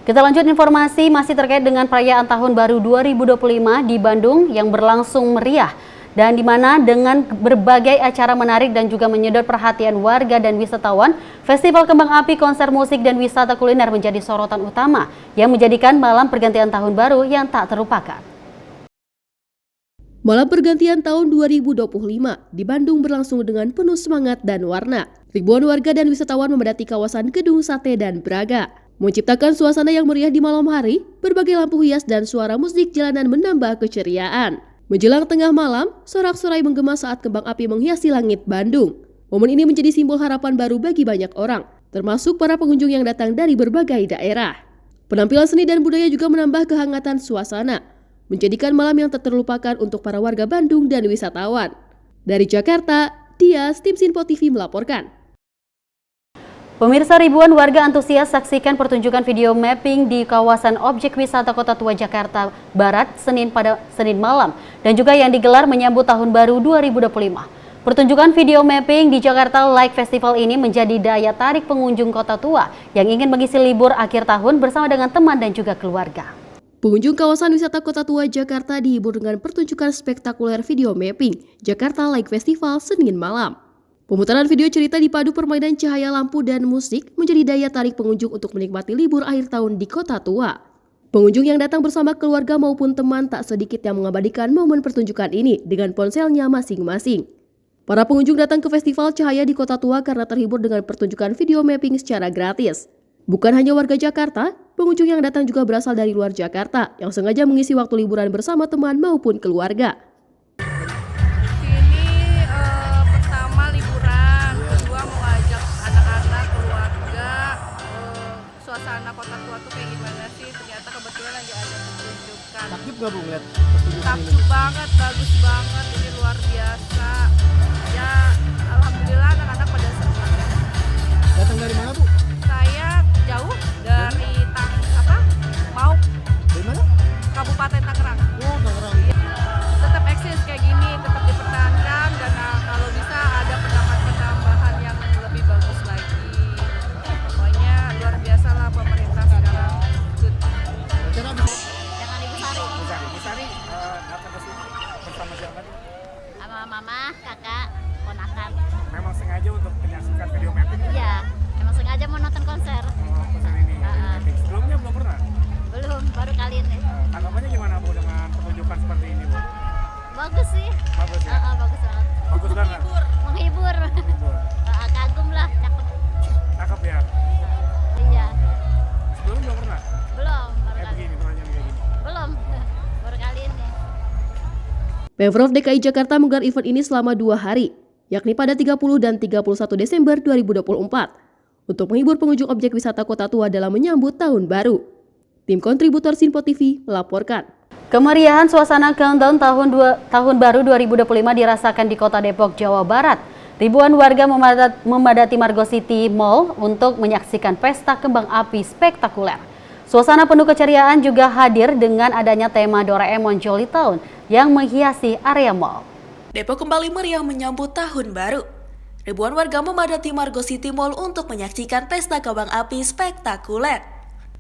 Kita lanjut informasi masih terkait dengan perayaan Tahun Baru 2025 di Bandung yang berlangsung meriah, dan di mana dengan berbagai acara menarik dan juga menyedot perhatian warga dan wisatawan, Festival Kembang Api, konser musik, dan wisata kuliner menjadi sorotan utama yang menjadikan malam pergantian Tahun Baru yang tak terlupakan. Malam pergantian tahun 2025 di Bandung berlangsung dengan penuh semangat dan warna. Ribuan warga dan wisatawan memadati kawasan Gedung Sate dan Braga, menciptakan suasana yang meriah di malam hari. Berbagai lampu hias dan suara musik jalanan menambah keceriaan. Menjelang tengah malam, sorak-sorai menggema saat kembang api menghiasi langit Bandung. Momen ini menjadi simbol harapan baru bagi banyak orang, termasuk para pengunjung yang datang dari berbagai daerah. Penampilan seni dan budaya juga menambah kehangatan suasana, menjadikan malam yang tak terlupakan untuk para warga Bandung dan wisatawan. Dari Jakarta, Dias, tim Sinpo TV melaporkan. Pemirsa, ribuan warga antusias saksikan pertunjukan video mapping di kawasan objek wisata Kota Tua Jakarta Barat Senin malam, dan juga yang digelar menyambut Tahun Baru 2025. Pertunjukan video mapping di Jakarta Light Festival ini menjadi daya tarik pengunjung Kota Tua yang ingin mengisi libur akhir tahun bersama dengan teman dan juga keluarga. Pengunjung kawasan wisata Kota Tua Jakarta dihibur dengan pertunjukan spektakuler video mapping Jakarta Light Festival Senin malam. Pemutaran video cerita dipadu permainan cahaya lampu dan musik menjadi daya tarik pengunjung untuk menikmati libur akhir tahun di Kota Tua. Pengunjung yang datang bersama keluarga maupun teman tak sedikit yang mengabadikan momen pertunjukan ini dengan ponselnya masing-masing. Para pengunjung datang ke festival cahaya di Kota Tua karena terhibur dengan pertunjukan video mapping secara gratis. Bukan hanya warga Jakarta, pengunjung yang datang juga berasal dari luar Jakarta yang sengaja mengisi waktu liburan bersama teman maupun keluarga. Suasana Kota Tua tuh kayak gimana sih, ternyata kebetulan lagi ada pertunjukan. Takjub gak Bu ngeliat? Takjub banget, bagus banget, ini luar biasa. Ya alhamdulillah anak-anak pada senang. Datang dari mana Bu? Saya jauh dari Mauk. Dari mana? Kabupaten Tangerang. Oh, Tangerang. Ya, tetap eksis kayak gini, tetap dipertahankan, dan kalau bisa ada penambahan yang lebih bagus lagi. Pokoknya luar biasa lah pemerintah sekarang. Good. Jangan Ibu Sari. Ibu Sari datang ke sini bersama siapa? Sama mama, kakak, ponakan. Memang sengaja untuk menyaksikan video mapping? Iya, emang sengaja mau nonton konser. Oh, konser ini. Sebelumnya belum pernah? Belum, baru kali ini. Tanggapannya gimana Bu dengan pertunjukan seperti ini? Pemprov DKI Jakarta menggelar event ini selama 2 hari, yakni pada 30 dan 31 Desember 2024, untuk menghibur pengunjung objek wisata Kota Tua dalam menyambut Tahun Baru. Tim kontributor Sinpo TV melaporkan. Kemeriahan suasana countdown tahun baru 2025 dirasakan di Kota Depok, Jawa Barat. Ribuan warga memadati Margo City Mall untuk menyaksikan pesta kembang api spektakuler. Suasana penuh keceriaan juga hadir dengan adanya tema Doraemon Jolly Town yang menghiasi area mall. Depok kembali meriah menyambut Tahun Baru. Ribuan warga memadati Margo City Mall untuk menyaksikan pesta kembang api spektakuler.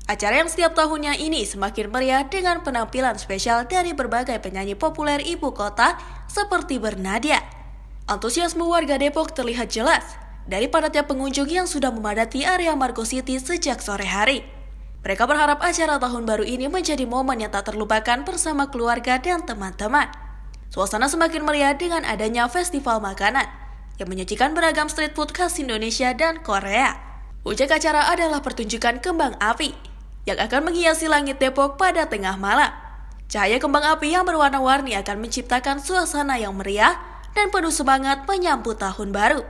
Acara yang setiap tahunnya ini semakin meriah dengan penampilan spesial dari berbagai penyanyi populer ibu kota seperti Bernadia. Antusiasme warga Depok terlihat jelas dari padatnya pengunjung yang sudah memadati area Margo City sejak sore hari. Mereka berharap acara Tahun Baru ini menjadi momen yang tak terlupakan bersama keluarga dan teman-teman. Suasana semakin meriah dengan adanya festival makanan yang menyajikan beragam street food khas Indonesia dan Korea. Puncak acara adalah pertunjukan kembang api yang akan menghiasi langit Depok pada tengah malam. Cahaya kembang api yang berwarna-warni akan menciptakan suasana yang meriah dan penuh semangat menyambut Tahun Baru.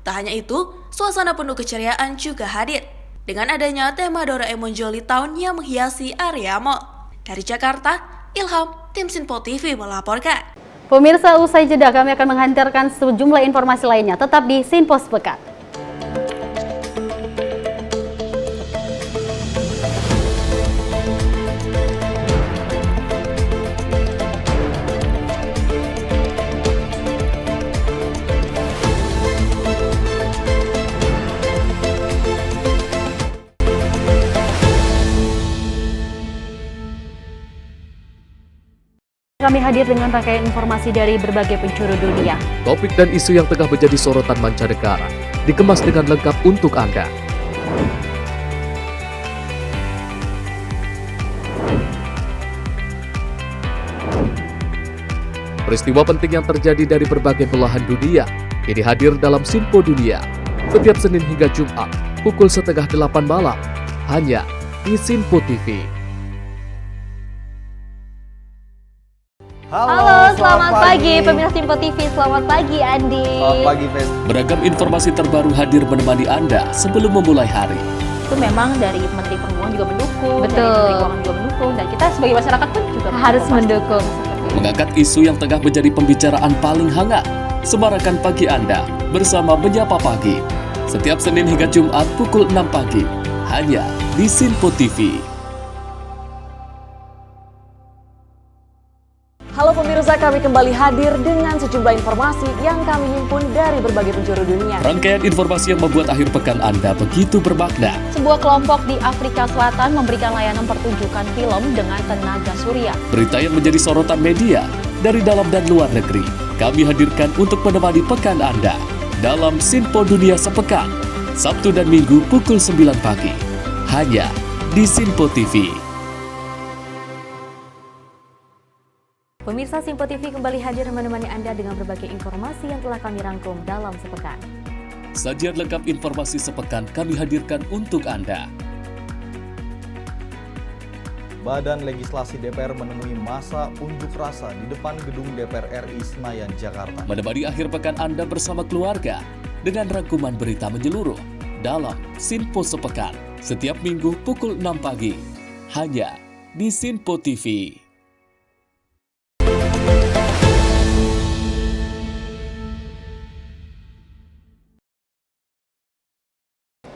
Tak hanya itu, suasana penuh keceriaan juga hadir dengan adanya tema Doraemon Jolly Town yang menghiasi area mall. Dari Jakarta, Ilham, tim Sinpo TV melaporkan. Pemirsa, usai jeda kami akan menghantarkan sejumlah informasi lainnya. Tetap di Sinpo Sepekan. Kami hadir dengan rangkaian informasi dari berbagai penjuru dunia. Topik dan isu yang tengah menjadi sorotan mancanegara dikemas dengan lengkap untuk Anda. Peristiwa penting yang terjadi dari berbagai belahan dunia ini hadir dalam Sinpo Dunia setiap Senin hingga Jumat pukul 7:30 malam hanya di Sinpo TV. Halo, selamat pagi pemirsa Sinpo TV. Selamat pagi Andi. Selamat pagi, Ves. Beragam informasi terbaru hadir menemani Anda sebelum memulai hari. Itu memang dari Menteri Perhubungan juga mendukung, Betul. dari Menteri Keuangan juga mendukung, dan kita sebagai masyarakat pun juga Harus mendukung. Mengangkat isu yang tengah menjadi pembicaraan paling hangat. Semarakan pagi Anda bersama Menyapa Pagi. Setiap Senin hingga Jumat pukul 6 pagi hanya di Sinpo TV. Halo pemirsa, kami kembali hadir dengan sejumlah informasi yang kami himpun dari berbagai penjuru dunia. Rangkaian informasi yang membuat akhir pekan Anda begitu bermakna. Sebuah kelompok di Afrika Selatan memberikan layanan pertunjukan film dengan tenaga surya. Berita yang menjadi sorotan media dari dalam dan luar negeri kami hadirkan untuk menemani pekan Anda dalam Sinpo Dunia Sepekan, Sabtu dan Minggu pukul 9 pagi hanya di Sinpo TV. Pemirsa, Sinpo TV kembali hadir menemani Anda dengan berbagai informasi yang telah kami rangkum dalam sepekan. Sajian lengkap informasi sepekan kami hadirkan untuk Anda. Badan Legislasi DPR menemui masa unjuk rasa di depan gedung DPR RI Senayan, Jakarta. Menemani akhir pekan Anda bersama keluarga dengan rangkuman berita menyeluruh dalam Sinpo Sepekan setiap Minggu pukul 6 pagi hanya di Sinpo TV.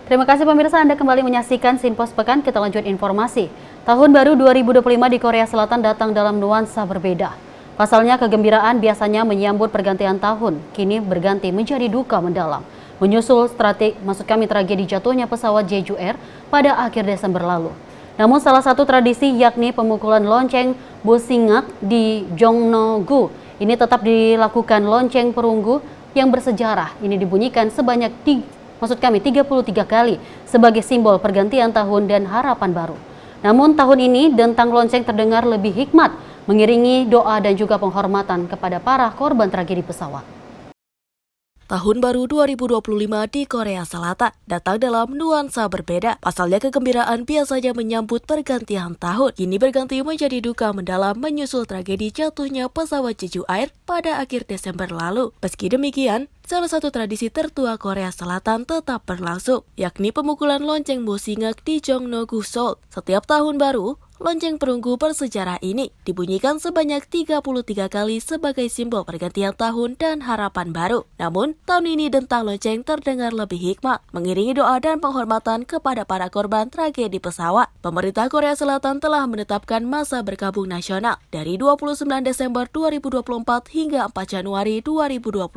Terima kasih pemirsa, Anda kembali menyaksikan Sinpo Sepekan. Kita lanjut informasi. Tahun baru 2025 di Korea Selatan datang dalam nuansa berbeda. Pasalnya kegembiraan biasanya menyambut pergantian tahun, kini berganti menjadi duka mendalam. Menyusul tragedi jatuhnya pesawat Jeju Air pada akhir Desember lalu. Namun salah satu tradisi yakni pemukulan lonceng Bosingak di Jongno-gu ini tetap dilakukan. Lonceng perunggu yang bersejarah ini dibunyikan sebanyak 33 kali sebagai simbol pergantian tahun dan harapan baru. Namun tahun ini dentang lonceng terdengar lebih hikmat, mengiringi doa dan juga penghormatan kepada para korban tragedi pesawat. Tahun baru 2025 di Korea Selatan datang dalam nuansa berbeda. Pasalnya kegembiraan biasanya menyambut pergantian tahun. Kini berganti menjadi duka mendalam menyusul tragedi jatuhnya pesawat Jeju Air pada akhir Desember lalu. Meski demikian, salah satu tradisi tertua Korea Selatan tetap berlangsung, yakni pemukulan lonceng Bosingak di Jongno-gu, Seoul. Setiap tahun baru, lonceng perunggu bersejarah ini dibunyikan sebanyak 33 kali sebagai simbol pergantian tahun dan harapan baru. Namun, tahun ini dentang lonceng terdengar lebih hikmat, mengiringi doa dan penghormatan kepada para korban tragedi pesawat. Pemerintah Korea Selatan telah menetapkan masa berkabung nasional dari 29 Desember 2024 hingga 4 Januari 2025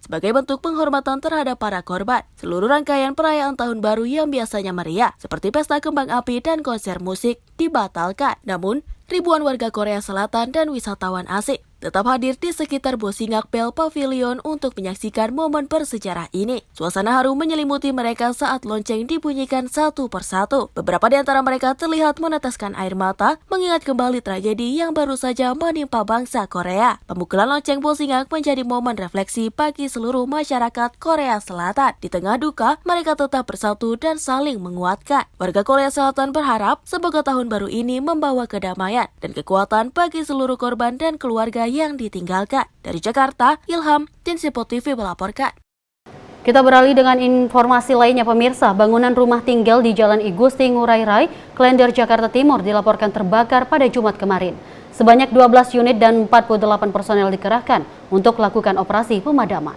sebagai bentuk penghormatan terhadap para korban. Seluruh rangkaian perayaan tahun baru yang biasanya meriah, seperti pesta kembang api dan konser musik, dibatalkan. Namun, ribuan warga Korea Selatan dan wisatawan asing tetap hadir di sekitar Bosingak Bell Pavilion untuk menyaksikan momen bersejarah ini. Suasana haru menyelimuti mereka saat lonceng dibunyikan satu persatu. Beberapa di antara mereka terlihat meneteskan air mata mengingat kembali tragedi yang baru saja menimpa bangsa Korea. Pemukulan lonceng Bosingak menjadi momen refleksi bagi seluruh masyarakat Korea Selatan. Di tengah duka, mereka tetap bersatu dan saling menguatkan. Warga Korea Selatan berharap semoga tahun baru ini membawa kedamaian dan kekuatan bagi seluruh korban dan keluarga yang ditinggalkan. Dari Jakarta, Ilham, Sinpo TV melaporkan. Kita beralih dengan informasi lainnya pemirsa. Bangunan rumah tinggal di Jalan I Gusti Ngurah Rai, Klender, Jakarta Timur dilaporkan terbakar pada Jumat kemarin. Sebanyak 12 unit dan 48 personel dikerahkan untuk lakukan operasi pemadaman.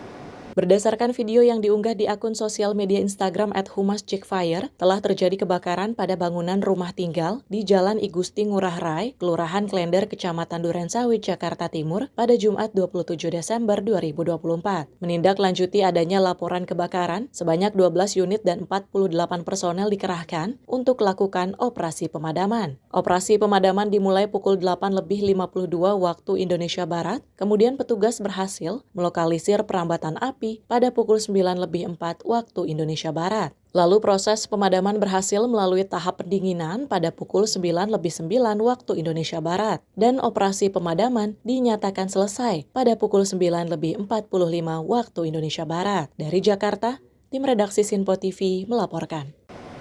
Berdasarkan video yang diunggah di akun sosial media Instagram @humascheckfire, telah terjadi kebakaran pada bangunan rumah tinggal di Jalan I Gusti Ngurah Rai, Kelurahan Klender, Kecamatan Durensawit, Jakarta Timur pada Jumat 27 Desember 2024. Menindaklanjuti adanya laporan kebakaran, sebanyak 12 unit dan 48 personel dikerahkan untuk lakukan operasi pemadaman. Operasi pemadaman dimulai pukul 8:52 waktu Indonesia Barat, kemudian petugas berhasil melokalisir perambatan api pada pukul 9:04 waktu Indonesia Barat. Lalu proses pemadaman berhasil melalui tahap pendinginan pada pukul 9:09 waktu Indonesia Barat. Dan operasi pemadaman dinyatakan selesai pada pukul 9:45 waktu Indonesia Barat. Dari Jakarta, tim redaksi Sinpo TV melaporkan.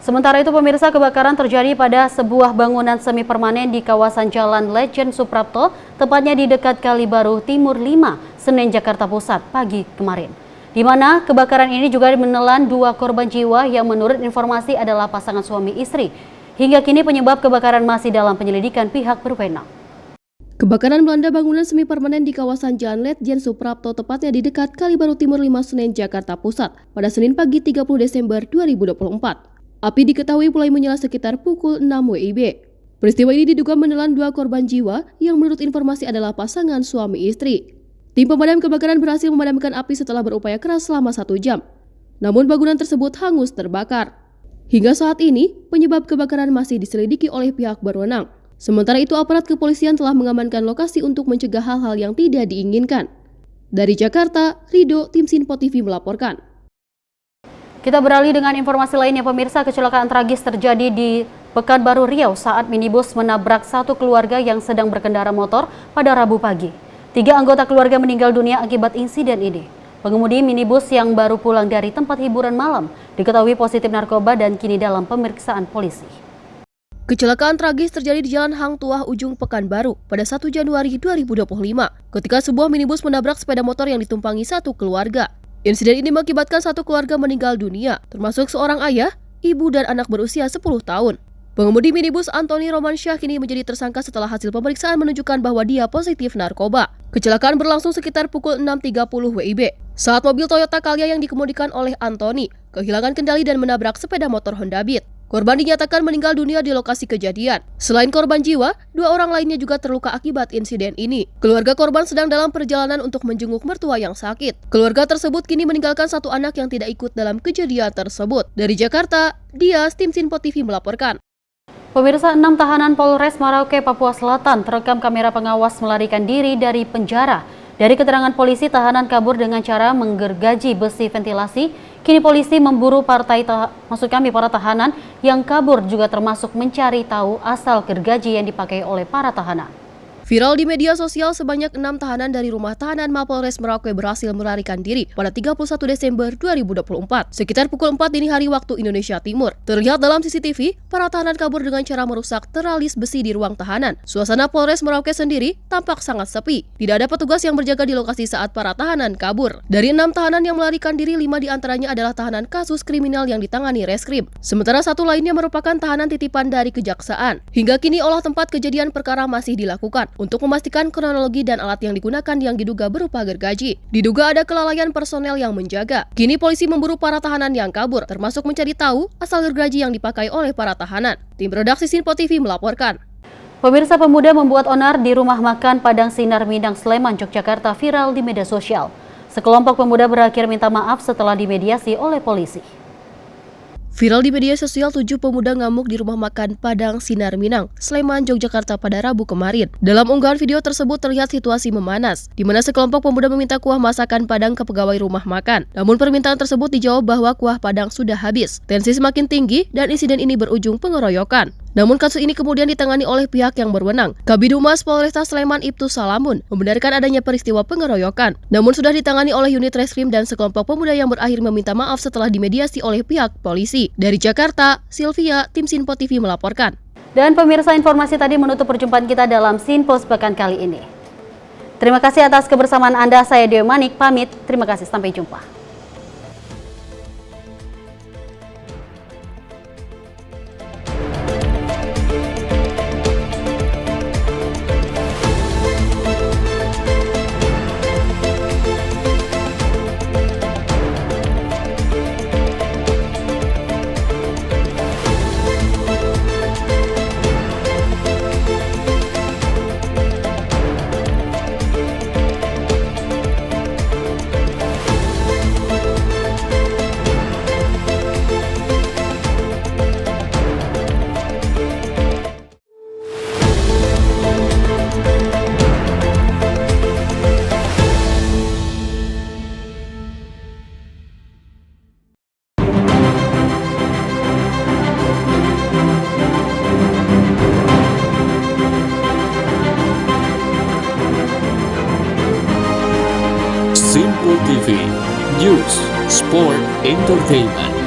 Sementara itu pemirsa, kebakaran terjadi pada sebuah bangunan semi permanen di kawasan Jalan Lejen Suprapto, tepatnya di dekat Kali Baru Timur 5, Senen, Jakarta Pusat pagi kemarin. Di mana kebakaran ini juga menelan 2 korban jiwa yang menurut informasi adalah pasangan suami istri. Hingga kini penyebab kebakaran masih dalam penyelidikan pihak berwenang. Kebakaran melanda bangunan semi permanen di kawasan Jalan Lejen Suprapto, tepatnya di dekat Kali Baru Timur 5, Senen, Jakarta Pusat pada Senin pagi 30 Desember 2024. Api diketahui mulai menyala sekitar pukul 6 WIB. Peristiwa ini diduga menelan 2 korban jiwa yang menurut informasi adalah pasangan suami istri. Tim pemadam kebakaran berhasil memadamkan api setelah berupaya keras selama 1 jam. Namun bangunan tersebut hangus terbakar. Hingga saat ini, penyebab kebakaran masih diselidiki oleh pihak berwenang. Sementara itu, aparat kepolisian telah mengamankan lokasi untuk mencegah hal-hal yang tidak diinginkan. Dari Jakarta, Rido, tim Sinpo TV melaporkan. Kita beralih dengan informasi lainnya pemirsa. Kecelakaan tragis terjadi di Pekanbaru Riau saat minibus menabrak satu keluarga yang sedang berkendara motor pada Rabu pagi. 3 anggota keluarga meninggal dunia akibat insiden ini. Pengemudi minibus yang baru pulang dari tempat hiburan malam diketahui positif narkoba dan kini dalam pemeriksaan polisi. Kecelakaan tragis terjadi di Jalan Hang Tuah Ujung Pekanbaru pada 1 Januari 2025 ketika sebuah minibus menabrak sepeda motor yang ditumpangi satu keluarga. Insiden ini mengakibatkan satu keluarga meninggal dunia, termasuk seorang ayah, ibu, dan anak berusia 10 tahun. Pengemudi minibus Antoni Romansyah kini menjadi tersangka setelah hasil pemeriksaan menunjukkan bahwa dia positif narkoba. Kecelakaan berlangsung sekitar pukul 6.30 WIB saat mobil Toyota Calya yang dikemudikan oleh Antoni kehilangan kendali dan menabrak sepeda motor Honda Beat. Korban dinyatakan meninggal dunia di lokasi kejadian. Selain korban jiwa, 2 orang lainnya juga terluka akibat insiden ini. Keluarga korban sedang dalam perjalanan untuk menjenguk mertua yang sakit. Keluarga tersebut kini meninggalkan satu anak yang tidak ikut dalam kejadian tersebut. Dari Jakarta, Dias, tim Sinpo TV melaporkan. Pemirsa, 6 tahanan Polres Merauke, Papua Selatan terekam kamera pengawas melarikan diri dari penjara. Dari keterangan polisi, tahanan kabur dengan cara menggergaji besi ventilasi. Kini polisi memburu para tahanan yang kabur juga termasuk mencari tahu asal gergaji yang dipakai oleh para tahanan. Viral di media sosial, sebanyak 6 tahanan dari rumah tahanan Mapolres Merauke berhasil melarikan diri pada 31 Desember 2024, sekitar pukul 4 dini hari waktu Indonesia Timur. Terlihat dalam CCTV, para tahanan kabur dengan cara merusak teralis besi di ruang tahanan. Suasana Polres Merauke sendiri tampak sangat sepi. Tidak ada petugas yang berjaga di lokasi saat para tahanan kabur. Dari 6 tahanan yang melarikan diri, 5 diantaranya adalah tahanan kasus kriminal yang ditangani Reskrim. Sementara satu lainnya merupakan tahanan titipan dari Kejaksaan. Hingga kini olah tempat kejadian perkara masih dilakukan untuk memastikan kronologi dan alat yang digunakan yang diduga berupa gergaji. Diduga ada kelalaian personel yang menjaga. Kini polisi memburu para tahanan yang kabur, termasuk mencari tahu asal gergaji yang dipakai oleh para tahanan. Tim redaksi Sinpo TV melaporkan. Pemirsa, pemuda membuat onar di rumah makan Padang Sinar Minang, Sleman, Yogyakarta viral di media sosial. Sekelompok pemuda berakhir minta maaf setelah dimediasi oleh polisi. Viral di media sosial, 7 pemuda ngamuk di rumah makan Padang Sinar Minang, Sleman, Yogyakarta pada Rabu kemarin. Dalam unggahan video tersebut terlihat situasi memanas, di mana sekelompok pemuda meminta kuah masakan Padang ke pegawai rumah makan. Namun permintaan tersebut dijawab bahwa kuah Padang sudah habis. Tensi semakin tinggi dan insiden ini berujung pengeroyokan. Namun kasus ini kemudian ditangani oleh pihak yang berwenang. Kabid Humas Polresta Sleman Ibtu Salamun membenarkan adanya peristiwa pengeroyokan. Namun sudah ditangani oleh unit Reskrim dan sekelompok pemuda yang berakhir meminta maaf setelah dimediasi oleh pihak polisi. Dari Jakarta, Sylvia, tim Sinpo TV melaporkan. Dan pemirsa, informasi tadi menutup perjumpaan kita dalam Sinpo sepekan kali ini. Terima kasih atas kebersamaan Anda. Saya Dewi Manik pamit. Terima kasih, sampai jumpa. Sinpo TV, News, Sport, Entertainment.